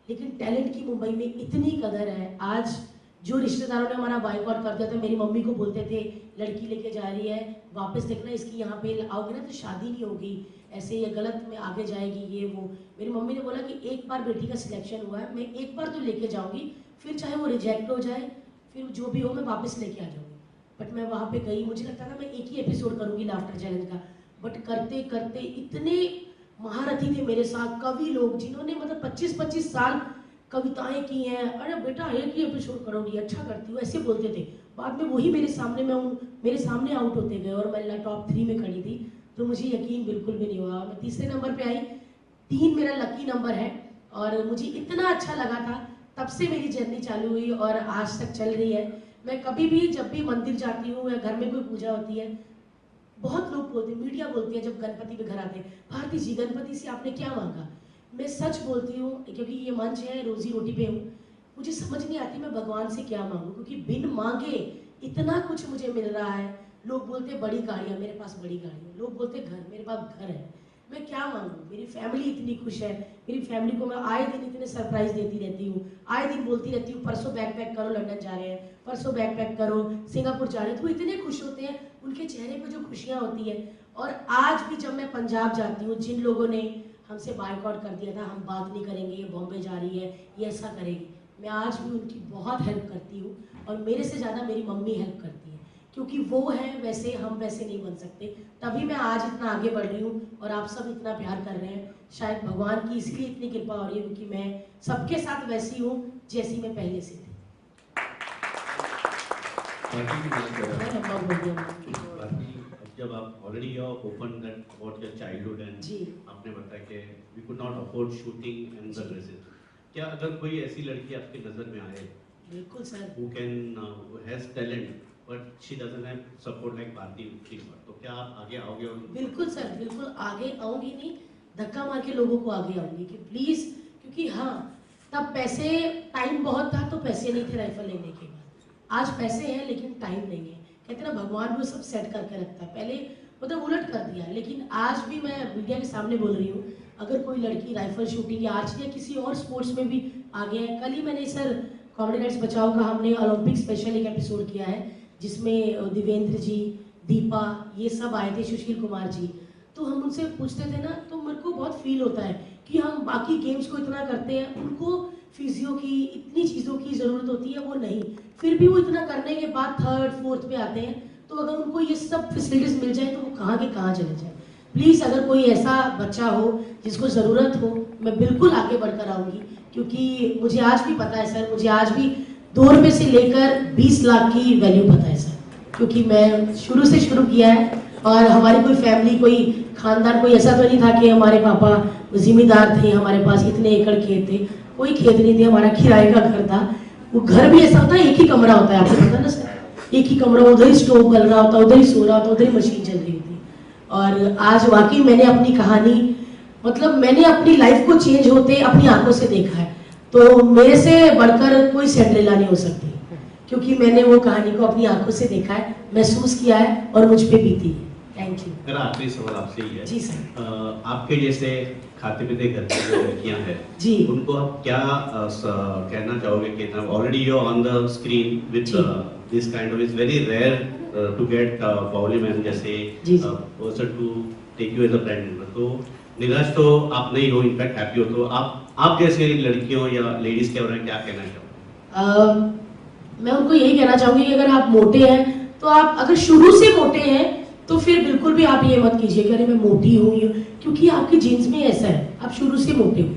लेकिन टैलेंट की मुंबई में इतनी कदर है। आज जो रिश्तेदारों ने हमारा बायकॉट कर दिया था, मेरी मम्मी को बोलते थे लड़की लेके जा रही है, वापस देखना इसकी यहाँ पे आओगे ना तो शादी नहीं होगी, ऐसे ये गलत में आगे जाएगी, ये वो। मेरी मम्मी ने बोला कि एक बार बेटी का सिलेक्शन हुआ है, मैं एक बार तो लेके जाऊँगी, फिर चाहे वो रिजेक्ट हो जाए, फिर जो भी हो मैं वापस लेके आ जाऊँगी। बट मैं वहाँ पे गई, मुझे लगता था मैं एक ही एपिसोड करूँगी लाफ्टर चैलेंज का, बट करते करते इतने महारथी थे मेरे साथ, कवि लोग जिन्होंने मतलब 25-25 साल कविताएं की हैं। अरे बेटा एक ही एपिसोड करोगी, अच्छा करती हूँ, ऐसे बोलते थे। बाद में वही मेरे सामने आउट होते गए और मैं टॉप 3 में खड़ी थी, तो मुझे यकीन बिल्कुल भी नहीं हुआ। मैं तीसरे नंबर पे आई, 3 मेरा लकी नंबर है और मुझे इतना अच्छा लगा था, तब से मेरी जर्नी चालू हुई और आज तक चल रही है। मैं कभी भी जब भी मंदिर जाती हूँ या घर में कोई पूजा होती है, बहुत लोग बोलते हैं, मीडिया बोलती है जब गणपति पे घर आते हैं, भारती जी गणपति से आपने क्या मांगा। मैं सच बोलती हूँ क्योंकि ये मंच है, रोजी रोटी पे हूँ, मुझे समझ नहीं आती मैं भगवान से क्या मांगूँ, क्योंकि बिन मांगे इतना कुछ मुझे मिल रहा है। लोग बोलते बड़ी गाड़ियाँ, मेरे पास बड़ी गाड़ियाँ, लोग बोलते घर, मेरे पास घर है, मैं क्या मांगूँ। मेरी फैमिली इतनी खुश है, मेरी फैमिली को मैं आए दिन इतने सरप्राइज देती रहती हूँ, आए दिन बोलती रहती हूँ परसों बैग पैक करो लंदन जा रहे हैं, परसों बैग पैक करो सिंगापुर जा रहे हैं। तो इतने खुश होते हैं, उनके चेहरे पे जो खुशियाँ होती है। और आज भी जब मैं पंजाब जाती हूँ, जिन लोगों ने हमसे बायकॉट कर दिया था, हम बात नहीं करेंगे, ये बॉम्बे जा रही है, ये ऐसा करेगी, मैं आज भी उनकी बहुत हेल्प करती हूँ। और मेरे से ज़्यादा मेरी मम्मी हेल्प करती है, क्योंकि वो है वैसे, हम वैसे नहीं बन सकते। तभी मैं आज इतना आगे बढ़ रही हूँ और आप सब इतना प्यार कर रहे हैं। शायद भगवान की इसलिए इतनी कृपा हो रही है क्योंकि मैं सबके साथ वैसी हूँ जैसी मैं पहले से थी। जब आप already open that about your childhood and ji, आपने बताया कि we could not afford shooting and the dresses, क्या अगर कोई ऐसी लड़की आपकी नज़र में आए बिल्कुल sir, who can has talent but she doesn't have support like Bharti Shingwar, तो क्या आप आगे आओगे? और बिल्कुल सर, बिल्कुल आगे आऊँगी, नहीं धक्का मार के लोगों को आगे आऊँगी कि प्लीज़, क्योंकि हाँ तब पैसे, टाइम बहुत था तो पैसे नहीं थे राइफल लेने के बाद। आज पैसे हैं लेकिन टाइम नहीं है। कहते ना भगवान वो सब सेट करके रखता है, पहले मतलब उलट कर दिया। लेकिन आज भी मैं मीडिया के सामने बोल रही हूँ, अगर कोई लड़की राइफल शूटिंग या आर्चरी या किसी और स्पोर्ट्स में भी आगे है। कल ही मैंने सर कॉमेडी नाइट्स बचाओ का हमने ओलंपिक स्पेशल एक एपिसोड किया है, जिसमें दिवेंद्र जी, दीपा, ये सब आए थे, सुशील कुमार जी। तो हम उनसे पूछते थे ना, तो मेरे को बहुत फील होता है कि हम बाकी गेम्स को इतना करते हैं, उनको फिजियो की इतनी चीज़ों की ज़रूरत होती है, वो नहीं, फिर भी वो इतना करने के बाद 3rd 4th पे आते हैं। तो अगर उनको ये सब फैसिलिटीज़ मिल जाए तो वो कहाँ के कहाँ चले जाए। प्लीज़ अगर कोई ऐसा बच्चा हो जिसको ज़रूरत हो, मैं बिल्कुल आगे बढ़कर आऊँगी, क्योंकि मुझे आज भी पता है सर, मुझे आज भी 2 रुपये से लेकर 20 लाख की वैल्यू पता है सर, क्योंकि मैं शुरू से शुरू किया है। और हमारी कोई फैमिली, कोई खानदान, कोई ऐसा तो नहीं था कि हमारे पापा जिम्मेदार थे, हमारे पास इतने एकड़ खेत थे, कोई खेत नहीं थे, हमारा किराए का घर था। वो घर भी ऐसा होता है, एक ही कमरा होता है, आपको पता है ना सर, एक ही कमरा, उधर ही स्टोव गल रहा होता, उधर ही सो रहा होता, उधर ही मशीन चल रही थी। और आज वाकई मैंने अपनी कहानी, मतलब मैंने अपनी लाइफ को चेंज होते अपनी आंखों से देखा है। तो मेरे से बढ़कर कोई सिंड्रेला नहीं हो सकती, क्योंकि मैंने वो कहानी को अपनी आंखों से देखा है, महसूस किया है और मुझ पे बीती है। Thank you. मेरा आखिरी सवाल आपसे ही है जी सर। आपके जैसे खाते पीते घर की जो लड़कियां हैं जी, उनको आप क्या कहना चाहोगे कि already you on the screen with this kind of is very rare to get Pauli ma'am जैसे जी, जी। person to take you as a brand member. तो निराश तो आप नहीं हो, इनफैक्ट हैप्पी हो, तो आप जैसे लड़कियों या लेडीज के बारे में क्या कहना चाहोगे? मैं उनको यही कहना चाहूंगी कि अगर आप मोटे हैं तो आप अगर शुरू से मोटे हैं तो फिर बिल्कुल भी आप ये मत कीजिए कि अरे मैं मोटी हूँ, क्योंकि आपकी जीन्स में ऐसा है, आप शुरू से मोटे हो।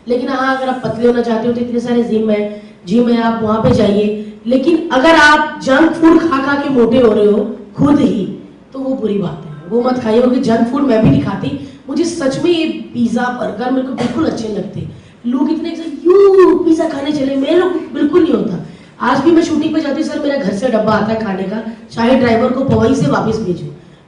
लेकिन हाँ, अगर आप पतले होना चाहते हो तो इतने सारे जिम है, आप वहां पे जाइए। लेकिन अगर आप जंक फूड खा खा के मोटे हो रहे हो खुद ही, तो वो बुरी बात है, वो मत खाइए। क्योंकि जंक फूड मैं भी नहीं खाती, मुझे सच में ये पिज्जा बर्गर मेरे को बिल्कुल अच्छे लगते। लोग इतने यू पिज्जा खाने चले, मेरे को बिल्कुल नहीं होता। आज भी मैं शूटिंग पे जाती हूँ, सर मेरा घर से डब्बा आता है खाने का, चाहे ड्राइवर को पवई से वापस भेजो,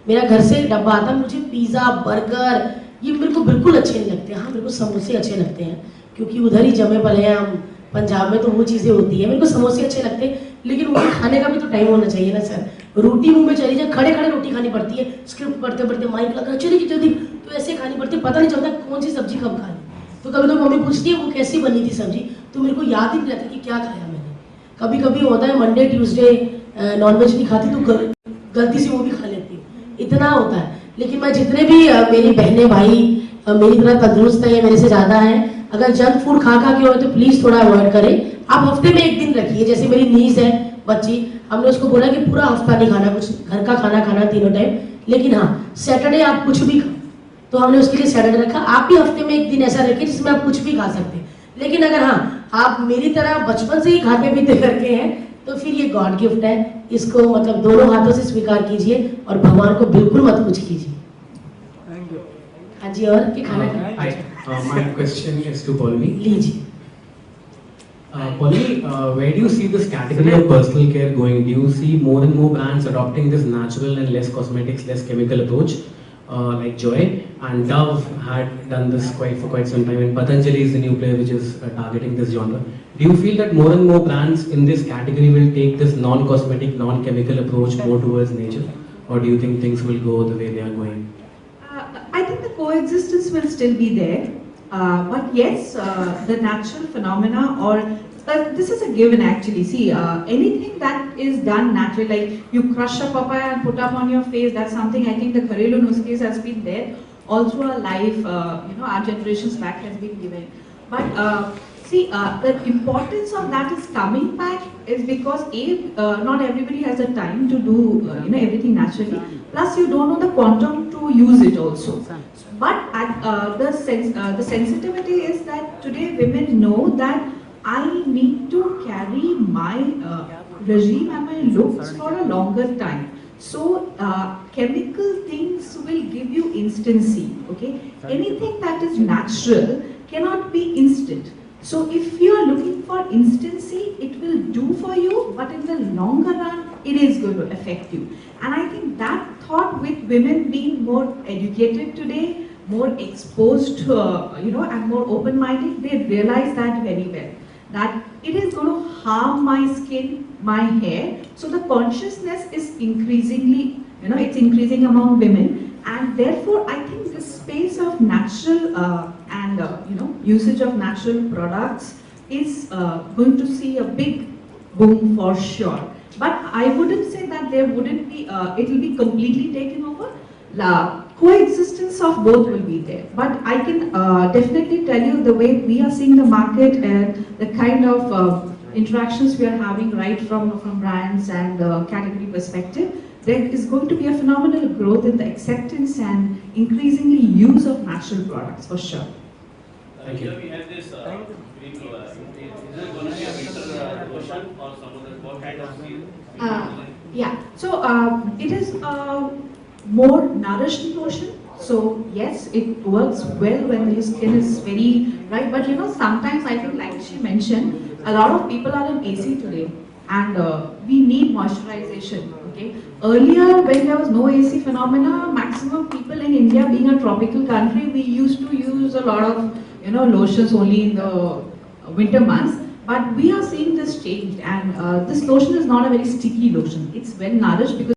मेरा घर से डब्बा आता है। मुझे पिज्जा बर्गर ये मेरे को बिल्कुल अच्छे नहीं लगते। हाँ, मेरे को समोसे अच्छे लगते हैं, क्योंकि उधर ही जमे पले हैं हम, पंजाब में तो वो चीज़ें होती है। मेरे को समोसे अच्छे लगते हैं, लेकिन उनको खाने का भी तो टाइम होना चाहिए ना सर। रोटी मुंह में चली जाए, खड़े खड़े रोटी खानी पड़ती है, स्क्रिप्ट पढ़ते पढ़ते माइक लगा चलेगी जल्दी, तो ऐसे खानी पड़ती है, पता नहीं चलता कौन सी सब्जी कब खानी। तो कभी तो मम्मी पूछती है वो कैसी बनी थी सब्जी, तो मेरे को याद ही नहीं रहता कि क्या खाया मैंने। कभी कभी होता है मंडे ट्यूसडे नॉनवेज नहीं खाती तो गलती से वो भी खा लेती हूँ, इतना होता है। लेकिन मैं जितने भी मेरी बहनें भाई मेरी तरह तंदुरुस्त है या मेरे से ज़्यादा है, अगर जंक फूड खा खा के हो तो प्लीज़ थोड़ा अवॉइड करें। आप हफ्ते में एक दिन रखिए, जैसे मेरी नीज है बच्ची, हमने उसको बोला कि पूरा हफ्ता नहीं खाना, कुछ घर का खाना खाना तीनों टाइम, लेकिन हाँ सैटरडे आप कुछ भी खाओ, तो हमने उसके लिए सैटरडे रखा। आप भी हफ्ते में एक दिन ऐसा रखिए जिसमें आप कुछ भी खा सकते हैं। लेकिन अगर हाँ आप मेरी तरह बचपन से ही खाते पीते करके हैं, तो फिर ये गॉड गिफ्ट है, इसको मतलब दोनों हाथों से स्वीकार कीजिए और भगवान को बिल्कुल मत कुछ कीजिए। Thank you. हाँ जी, और क्या खाना Hi, my question is to Paulmi. लीजिए। Paulmi, where do you see this category of personal care going? Do you see more and more brands adopting this natural and less cosmetics, less chemical approach, like Joy? And Dove had done this for quite some time, and Patanjali is the new player which is targeting this genre. Do you feel that more and more brands in this category will take this non-cosmetic, non-chemical approach more towards nature? Or do you think things will go the way they are going? I think the coexistence will still be there, but yes, the natural phenomena or this is a given actually. See, anything that is done naturally, like you crush a papaya and put up on your face, that's something I think the Gharelu nuskes has been there all through our life. Our generations back has been given, but see, the importance of that is coming back is because not everybody has the time to do everything naturally. Plus, you don't know the quantum to use it also. But the sensitivity is that today women know that I need to carry my regime and my looks for a longer time. So chemical things will give you instancy. Okay, anything that is natural cannot be instant. So if you are looking for instancy, it will do for you, but in the longer run, it is going to affect you. And I think that thought with women being more educated today, more exposed, and more open-minded, they realize that very well. That it is going to harm my skin, my hair. So the consciousness is increasingly, it's increasing among women. And therefore, I think the space of natural and usage of natural products is going to see a big boom for sure. But I wouldn't say that there wouldn't be. It will be completely taken over. The coexistence of both will be there. But I can definitely tell you the way we are seeing the market and the kind of interactions we are having right from brands and category perspective. There is going to be a phenomenal growth in the acceptance and increasingly use of natural products for sure. Thank you. Here we have this green color. Is it going to be a winter lotion or some other, what kind of season? Yeah, so it is more nourished lotion. So yes, it works well when your skin is very right. But sometimes I think, like she mentioned, a lot of people are in AC today, and we need moisturization. Okay, earlier when there was no AC phenomena, maximum people in India, being a tropical country, we used to use a lot of lotions only in the winter months. But we are seeing this change, and this lotion is not a very sticky lotion. It's well nourished because.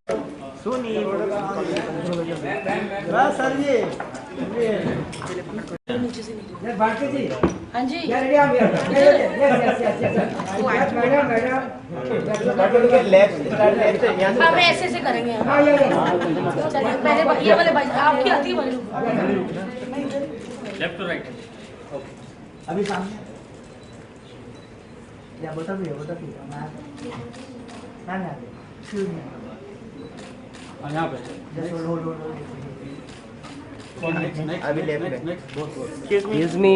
नीचे पीछे से निकलो। यार भारती जी, हाँ जी। यार ready आप यार। Madam madam. हाँ मैं ऐसे करेंगे। हाँ यार। चलिए पहले ये वाले भाई आपकी आती है वाले। Left to right. अभी सामने। या बता भी मैम। मैम यहाँ पे। क्यों नहीं? और यहाँ पे जस्ट होल्ड। अभी लेफ्ट में। एक्सक्यूज मी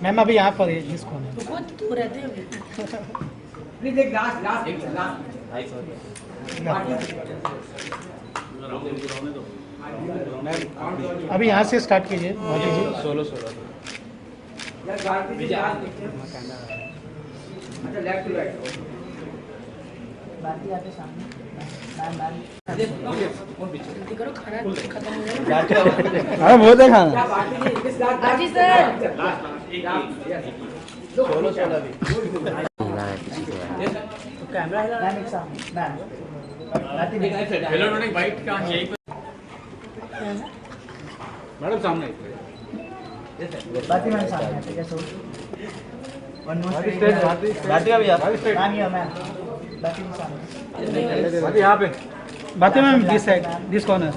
मैम, अभी यहाँ पर है जिसको तो खुद तो रहते हैं। प्लीज एक लास्ट। अभी यहाँ से स्टार्ट कीजिए मोदी जी। सोलो यार भारती जी लास्ट। अच्छा लेफ्ट टू राइट। भारती आते सामने। मैम। जल्दी करो खाना खत्म हो जाएगा। हाँ बहुत है खाना। क्या भारती जी किस लास्ट? हाजी सर। सोलो अभी। कैमरा है मैम एक सामने। Ma'am. Bharti ji. Electronic white का यहीं पे मैडम सामने। भारती मैम सामने। Yes hold. One more Bharti का भी आप। मैम ये मैम। भारती जी सामने। अभी यहाँ पे बातें ma'am this side this corner.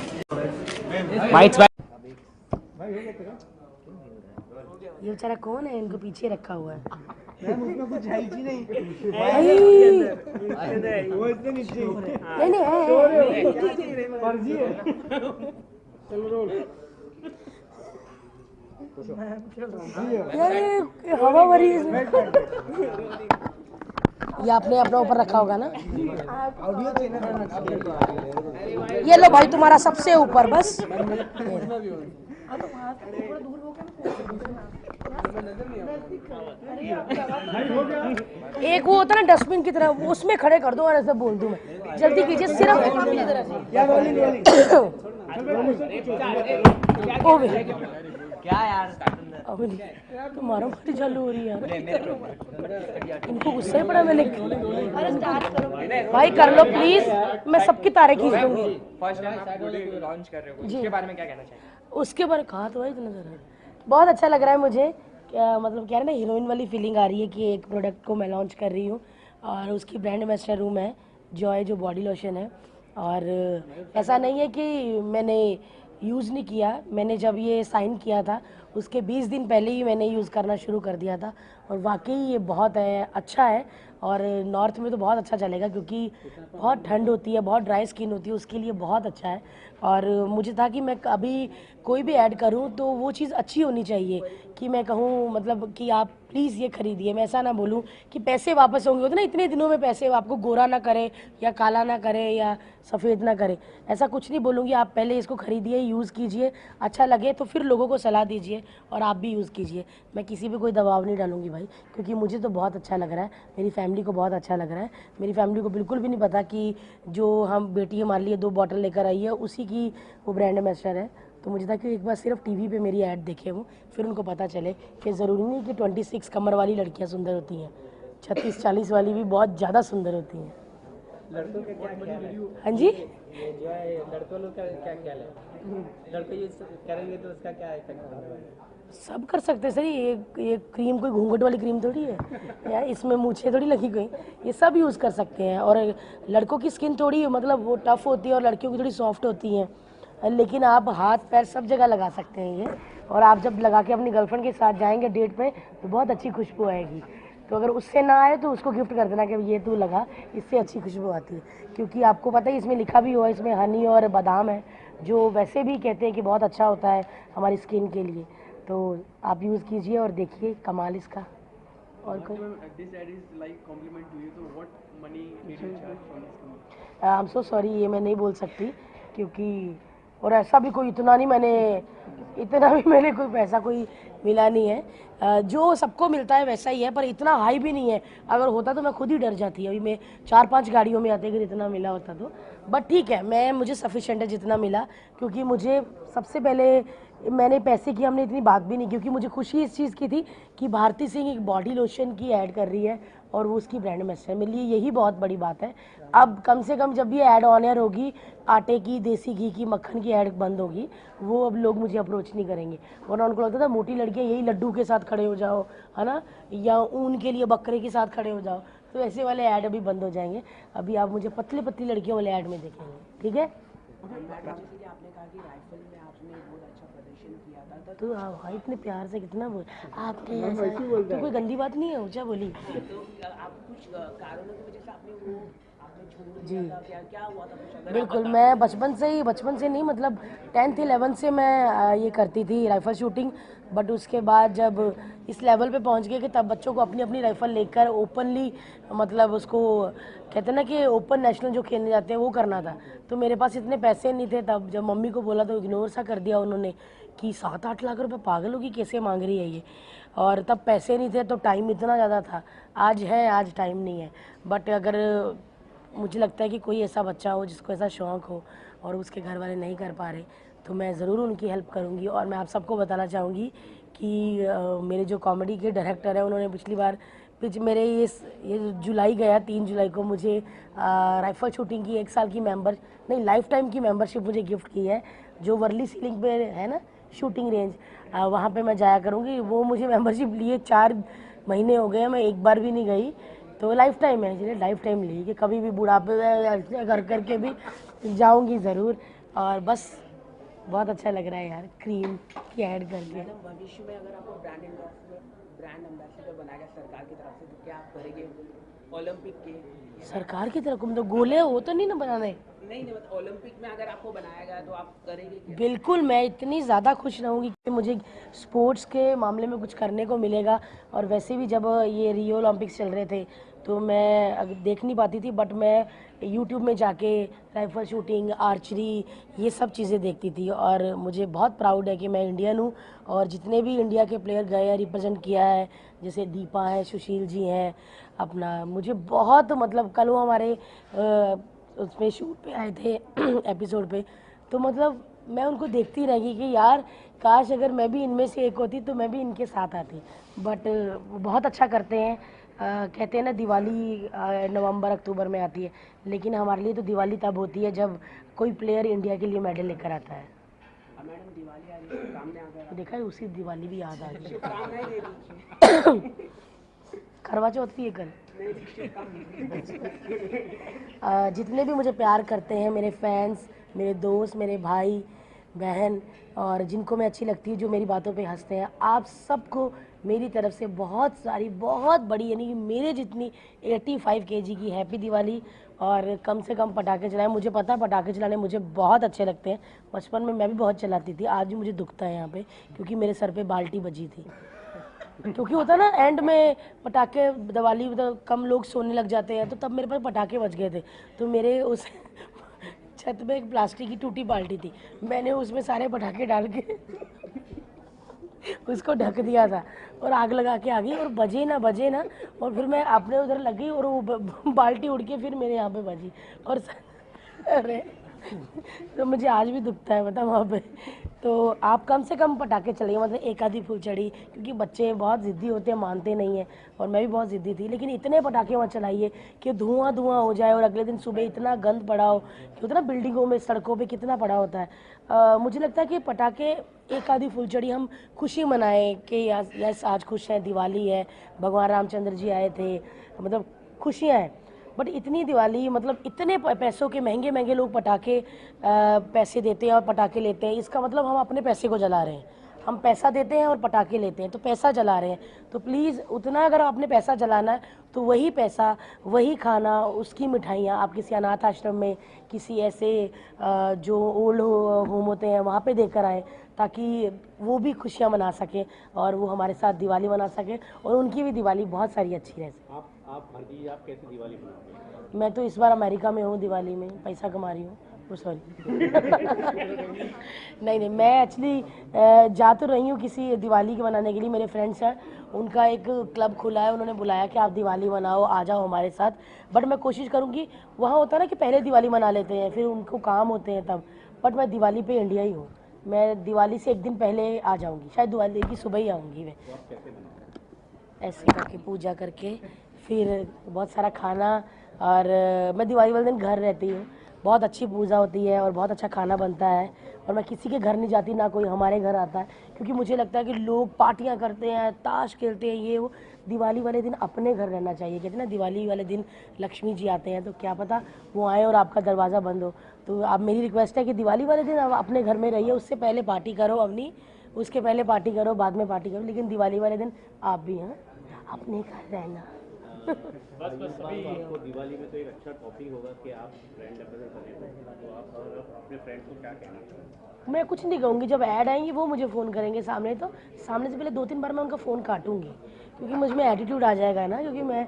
ये बेचारा कौन है इनको पीछे रखा हुआ है? मैम उसमें कुछ है ही नहीं। वो इतने नीचे। नहीं है। फर्जी है। यार ये हवा भरी है इसमें। ये आपने अपना ऊपर रखा होगा ना? ये लो भाई तुम्हारा सबसे ऊपर बस। एक वो होता है ना डस्टबिन की तरह, उसमें खड़े कर दो और ऐसे बोल दूं मैं। जल्दी कीजिए सिर्फ। ओ बे क्या यार? अब तो मारामारी चालू हो रही है यार। इनको गुस्सा ही पड़ा मैंने। भाई कर लो प्लीज, मैं सबकी तारीख खींच दूंगी। फर्स्ट टाइम आप लॉन्च कर रहे हो, उसके बारे में क्या कहना चाहिए? उसके बारे कहा तो भाई इतना ज़रा बहुत अच्छा लग रहा है मुझे। मतलब क्या है ना, हीरोइन वाली फीलिंग आ रही है कि एक प्रोडक्ट को मैं लॉन्च कर रही हूँ और उसकी ब्रांड एम्बेसडर हूँ मैं, जॉय जो बॉडी लोशन है। और ऐसा नहीं है कि मैंने यूज़ नहीं किया, मैंने जब ये साइन किया था उसके 20 दिन पहले ही मैंने यूज़ करना शुरू कर दिया था और वाकई ये बहुत अच्छा है। और नॉर्थ में तो बहुत अच्छा चलेगा क्योंकि बहुत ठंड होती है, बहुत ड्राई स्किन होती है, उसके लिए बहुत अच्छा है। और मुझे था कि मैं अभी कोई भी ऐड करूं तो वो चीज़ अच्छी होनी चाहिए कि मैं कहूं मतलब कि आप प्लीज़ ये खरीदिए। मैं ऐसा ना बोलूं कि पैसे वापस होंगे, होते ना इतने दिनों में पैसे आपको गोरा ना करे या काला ना करे या सफ़ेद ना करे, ऐसा कुछ नहीं बोलूँगी। आप पहले इसको खरीदिए, यूज़ कीजिए, अच्छा लगे तो फिर लोगों को सलाह दीजिए और आप भी यूज़ कीजिए। मैं किसी पे कोई दबाव नहीं डालूंगी भाई, क्योंकि मुझे तो बहुत अच्छा लग रहा है, मेरी फैमिली को बहुत अच्छा लग रहा है। मेरी फैमिली को बिल्कुल भी नहीं पता कि जो हम बेटी हमारे लिए 2 बॉटल लेकर आई है उसी की वो ब्रांड एम्बेसडर है। तो मुझे था कि एक बार सिर्फ टीवी पे मेरी ऐड देखे वो, फिर उनको पता चले कि ज़रूरी नहीं कि 26 कमर वाली लड़कियां सुंदर होती हैं, 36-40 वाली भी बहुत ज़्यादा सुंदर होती हैं। लड़कों का क्या ख्याल है? हाँ जी, ये जो है लड़कों लोग का क्या ख्याल है? लड़के ये करेंगे तो उसका क्या इफेक्ट होगा? सब कर सकते हैं सर। ये क्रीम कोई घूंघट वाली क्रीम थोड़ी है यार, इसमें मूछें थोड़ी लगी गई, ये सब यूज़ कर सकते हैं। और लड़कों की स्किन थोड़ी मतलब वो टफ़ होती है और लड़कियों की थोड़ी सॉफ्ट होती हैं, लेकिन आप हाथ पैर सब जगह लगा सकते हैं ये। और आप जब लगा के अपनी गर्लफ्रेंड के साथ जाएंगे डेट पे तो बहुत अच्छी खुशबू आएगी। तो अगर उससे ना आए तो उसको गिफ्ट कर देना कि ये तू लगा, इससे अच्छी खुशबू आती है। क्योंकि आपको पता ही इसमें लिखा भी हुआ है, इसमें हनी और बादाम है जो वैसे भी कहते हैं कि बहुत अच्छा होता है हमारी स्किन के लिए। तो आप यूज़ कीजिए और देखिए कमाल इसका। और कोई आई एम सो सॉरी, ये मैं नहीं बोल सकती क्योंकि और ऐसा भी कोई इतना भी मैंने कोई पैसा कोई मिला नहीं है। जो सबको मिलता है वैसा ही है, पर इतना हाई भी नहीं है। अगर होता तो मैं खुद ही डर जाती। अभी मैं 4-5 गाड़ियों में आते अगर इतना मिला होता तो, बट ठीक है, मुझे सफिशेंट है जितना मिला। क्योंकि मुझे सबसे पहले मैंने पैसे की हमने इतनी बात भी नहीं, क्योंकि मुझे खुशी इस चीज़ की थी कि भारती सिंह एक बॉडी लोशन की ऐड कर रही है और वो उसकी ब्रांड एम्बेसडर, मेरे लिए यही बहुत बड़ी बात है। अब कम से कम जब ये ऐड ऑन एयर होगी, आटे की, देसी घी की, मक्खन की ऐड बंद होगी, वो अब लोग मुझे अप्रोच नहीं करेंगे। वरना उनको लगता था मोटी लड़कियाँ यही लड्डू के साथ खड़े हो जाओ, है ना, या ऊन के लिए बकरे के साथ खड़े हो जाओ, तो ऐसे वाले ऐड अभी बंद हो जाएंगे। अभी आप मुझे पतली पतली लड़कियों वाले ऐड में देखेंगे, ठीक है। आपने कहा कि राइफल में आपने बहुत अच्छा प्रदर्शन किया था, तो हाँ, इतने प्यार से कितना बोल आपने ऐसा, तो कोई गंदी बात नहीं है, ऊँचा बोली। तो आप कुछ कारणों की वजह से आपने छोड़ जी दिया था, क्या हुआ था कुछ अगर बिल्कुल, मैं बचपन से नहीं, मतलब 10th 11th से मैं ये करती थी राइफ़ल शूटिंग। बट उसके बाद जब इस लेवल पे पहुंच गए कि तब बच्चों को अपनी अपनी राइफ़ल लेकर ओपनली, मतलब उसको कहते हैं ना कि ओपन नेशनल जो खेलने जाते हैं वो करना था। तो मेरे पास इतने पैसे नहीं थे तब, जब मम्मी को बोला तो इग्नोर सा कर दिया उन्होंने कि 7-8 लाख रुपए पागल होगी, कैसे मांग रही है ये। और तब पैसे नहीं थे तो टाइम इतना ज़्यादा था, आज है, आज टाइम नहीं है। बट अगर मुझे लगता है कि कोई ऐसा बच्चा हो जिसको ऐसा शौक़ हो और उसके घर वाले नहीं कर पा रहे, तो मैं ज़रूर उनकी हेल्प करूँगी। और मैं आप सबको बताना चाहूँगी कि मेरे जो कॉमेडी के डायरेक्टर हैं, उन्होंने पिछली बार मेरे ये जुलाई गया 3 जुलाई को मुझे राइफ़ल शूटिंग की 1 साल की लाइफ टाइम की मेंबरशिप मुझे गिफ्ट की है, जो वर्ली सीलिंग पे है ना शूटिंग रेंज, वहाँ पे मैं जाया करूँगी। वो मुझे मेंबरशिप लिए 4 महीने हो गए, मैं एक बार भी नहीं गई। तो लाइफ टाइम है, इसलिए लाइफ टाइम ली कि कभी भी बुढ़ापे में ऐसे कर करके भी जाऊंगी ज़रूर। और बस बहुत अच्छा लग रहा है यार, क्रीम की ऐड करके। भविष्य में अगर आपको ब्रांड एम्बेसडर बनाया गया सरकार की तरफ से, तो क्या आप करेंगे ओलंपिक के? सरकार की तरफ तो गोले हो तो नहीं ना बनाने? नहीं मतलब ओलंपिक में अगर आपको बनाया गया तो आप करेंगे क्या? बिल्कुल, मैं इतनी ज़्यादा खुश रहूँगी कि मुझे स्पोर्ट्स के मामले में कुछ करने को मिलेगा। और वैसे भी जब ये रियो ओलंपिक्स चल रहे थे तो मैं देख नहीं पाती थी, बट मैं यूट्यूब में जाके राइफ़ल शूटिंग, आर्चरी, ये सब चीज़ें देखती थी। और मुझे बहुत प्राउड है कि मैं इंडियन हूँ, और जितने भी इंडिया के प्लेयर गए हैं, रिप्रेजेंट किया है, जैसे दीपा है, सुशील जी हैं अपना, मुझे बहुत, मतलब कल वो हमारे उसमें शूट पे आए थे एपिसोड पे, तो मतलब मैं उनको देखती रह गई कि यार काश अगर मैं भी इनमें से एक होती तो मैं भी इनके साथ आती। बट वो बहुत अच्छा करते हैं। कहते हैं ना दिवाली नवंबर अक्टूबर में आती है, लेकिन हमारे लिए तो दिवाली तब होती है जब कोई प्लेयर इंडिया के लिए मेडल लेकर आता है। मैडम दिवाली आ रही है, सामने आ गया, देखा है, उसी दिवाली भी याद आ गई। शुभकामनाएं दे दीजिए। करवा चौथ भी है कल। जितने भी मुझे प्यार करते हैं, मेरे फैंस, मेरे दोस्त, मेरे भाई बहन, और जिनको मैं अच्छी लगती है, जो मेरी बातों पे हंसते हैं, आप सबको मेरी तरफ से बहुत सारी, बहुत बड़ी, यानी कि मेरे जितनी 85 kg की हैप्पी दिवाली। और कम से कम पटाखे चलाएं। मुझे पता है पटाखे चलाने मुझे बहुत अच्छे लगते हैं, बचपन में मैं भी बहुत चलाती थी। आज भी मुझे दुखता है यहाँ पे, क्योंकि मेरे सर पे बाल्टी बजी थी। क्योंकि होता है ना एंड में पटाखे, दिवाली कम लोग सोने लग जाते हैं, तो तब मेरे पास पटाखे बज गए थे। तो मेरे उस छत में एक प्लास्टिक की टूटी बाल्टी थी, मैंने उसमें सारे पटाखे डाल के उसको ढक दिया था और आग लगा के आ गई, और बजे ना, और फिर मैं अपने उधर लग गई और वो बाल्टी उड़ के फिर मेरे यहाँ पे बजी। और अरे तो मुझे आज भी दुखता है, बता वहाँ पे। तो आप कम से कम पटाखे चलाइए, मतलब एक आधी फुलझड़ी, क्योंकि बच्चे बहुत ज़िद्दी होते हैं, मानते नहीं हैं, और मैं भी बहुत ज़िद्दी थी। लेकिन इतने पटाखे मत चलाइए कि धुआं हो जाए और अगले दिन सुबह इतना गंद पड़ा हो, कि होता है ना बिल्डिंगों में, सड़कों पे कितना पड़ा होता है। मुझे लगता है कि पटाखे, एक आधी फुलझड़ी, हम खुशी मनाएं कि यस आज खुश हैं, दिवाली है, भगवान रामचंद्र जी आए थे, मतलब खुशियाँ हैं। बट इतनी दिवाली, मतलब इतने पैसों के महंगे महंगे लोग पटाखे पैसे देते हैं और पटाखे लेते हैं, इसका मतलब हम अपने पैसे को जला रहे हैं। हम पैसा देते हैं और पटाखे लेते हैं, तो पैसा जला रहे हैं। तो प्लीज़ उतना अगर आपने पैसा जलाना है तो वही पैसा, वही खाना, उसकी मिठाइयाँ आप किसी अनाथ आश्रम में, किसी ऐसे जो ओल्ड होम होते हैं वहाँ पे देकर आएँ, ताकि वो भी खुशियाँ मना सकें और वो हमारे साथ दिवाली मना सकें, और उनकी भी दिवाली बहुत सारी अच्छी रह सके। आप भारतीय, आप कैसे दिवाली मनाते हैं? मैं तो इस बार अमेरिका में हूँ, दिवाली में पैसा कमा रही हूँ। सॉरी नहीं, मैं एक्चुअली जा तो रही हूँ किसी दिवाली के मनाने के लिए। मेरे फ्रेंड्स हैं, उनका एक क्लब खुला है, उन्होंने बुलाया कि आप दिवाली मनाओ, आ जाओ हमारे साथ। बट मैं कोशिश करूँगी, वहाँ होता है ना कि पहले दिवाली मना लेते हैं, फिर उनको काम होते हैं तब, बट मैं दिवाली पे इंडिया ही हूँ, मैं दिवाली से एक दिन पहले आ जाऊंगी, शायद दिवाली की सुबह ही आऊंगी मैं। ऐसे करके पूजा करके फिर बहुत सारा खाना, और मैं दिवाली वाले दिन घर रहती हूँ, बहुत अच्छी पूजा होती है और बहुत अच्छा खाना बनता है, और मैं किसी के घर नहीं जाती, ना कोई हमारे घर आता है, क्योंकि मुझे लगता है कि लोग पार्टियाँ करते हैं, ताश खेलते हैं, ये वो। दिवाली वाले दिन अपने घर रहना चाहिए। कहते हैं ना, दिवाली वाले दिन लक्ष्मी जी आते हैं, तो क्या पता वो आए और आपका दरवाज़ा बंद हो। तो आप, मेरी रिक्वेस्ट है कि दिवाली वाले दिन आप अपने घर में रहिए, उससे पहले पार्टी करो अपनी, उसके पहले पार्टी करो, बाद में पार्टी करो, लेकिन दिवाली वाले दिन आप भी हैं अपने घर रहना। बस अभी आपको दिवाली में तो एक अच्छा टॉपिक होगा कि आप ब्रांड एम्बेसडर बने, तो आप अपने फ्रेंड्स को क्या कहना चाहोगे? मैं कुछ नहीं कहूँगी, जब ऐड आएंगी वो मुझे फ़ोन करेंगे सामने, तो सामने से पहले 2-3 बार मैं उनका फ़ोन काटूंगी, क्योंकि मुझ में एटीट्यूड आ जाएगा ना, क्योंकि मैं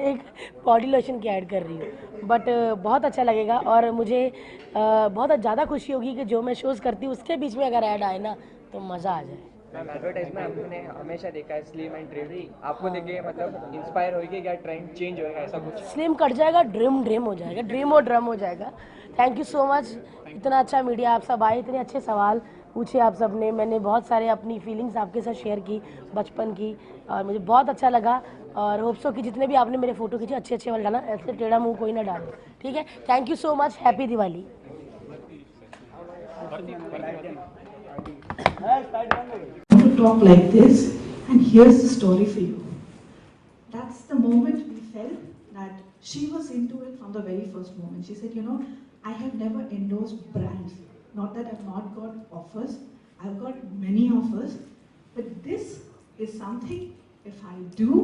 एक बॉडी लोशन की ऐड कर रही हूँ। बट बहुत अच्छा लगेगा, और मुझे बहुत ज़्यादा खुशी होगी कि जो मैं शोज़ करती हूँ उसके बीच में अगर ऐड आए ना, तो मज़ा आ जाए। मैम एडवर्टाइज में हमने हमेशा देखा है स्लिम एंड ट्रेंडी, आपको देखे मतलब इंस्पायर होगी क्या, ट्रेंड चेंज होएगा ऐसा कुछ? स्लिम कट जाएगा, ड्रीम हो जाएगा, ड्रीम और ड्रम हो जाएगा। थैंक यू सो मच, इतना अच्छा मीडिया, आप सब आए, इतने अच्छे सवाल पूछे आप सब ने, मैंने बहुत सारे अपनी फीलिंग्स आपके साथ शेयर की बचपन की, और मुझे बहुत अच्छा लगा। और होप सो कि जितने भी आपने मेरे फोटो खींचे अच्छे वाले डालना, ऐसे टेढ़ा मुंह कोई ना डाले, ठीक है? Thank you so much, happy Diwali. To talk like this, and here's the story for you. That's the moment we felt that she was into it from the very first moment. She said, you know, I have never endorsed brands. Not that I've not got offers, I've got many offers, but this is something, if I do,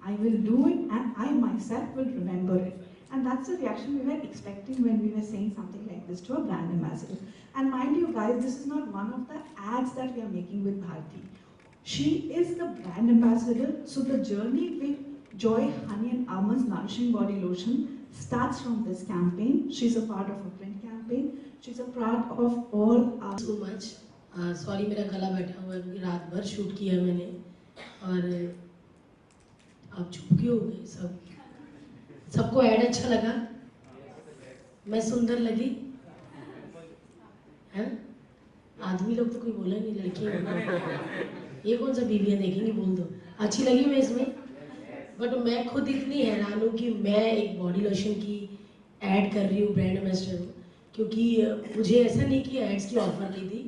I will do it, and I myself will remember it. And that's the reaction we were expecting when we were saying something like this to a brand ambassador. And mind you guys, this is not one of the ads that we are making with Bharti. She is the brand ambassador, so the journey with Joy Honey and Almonds Nourishing Body Lotion starts from this campaign. She's a part of a print campaign. She's a part of all our... So much. Sorry मेरा गला बैठा हुआ है, क्योंकि रात भर shoot किया मैंने, और आप चुप क्यों हो गए सब? सबको ऐड अच्छा लगा? मैं सुंदर लगी? हैं? आदमी लोग तो कोई बोला नहीं, लड़कियाँ ये कौन सा बीवियाँ देखेंगी, बोल दो अच्छी लगी मैं इसमें। बट मैं खुद इतनी हैरान हूँ कि मैं एक बॉडी लोशन की ऐड कर रही हूँ, ब्रांड एम्बेसडर हूँ, क्योंकि मुझे ऐसा नहीं कि एड्स की ऑफर ली थी,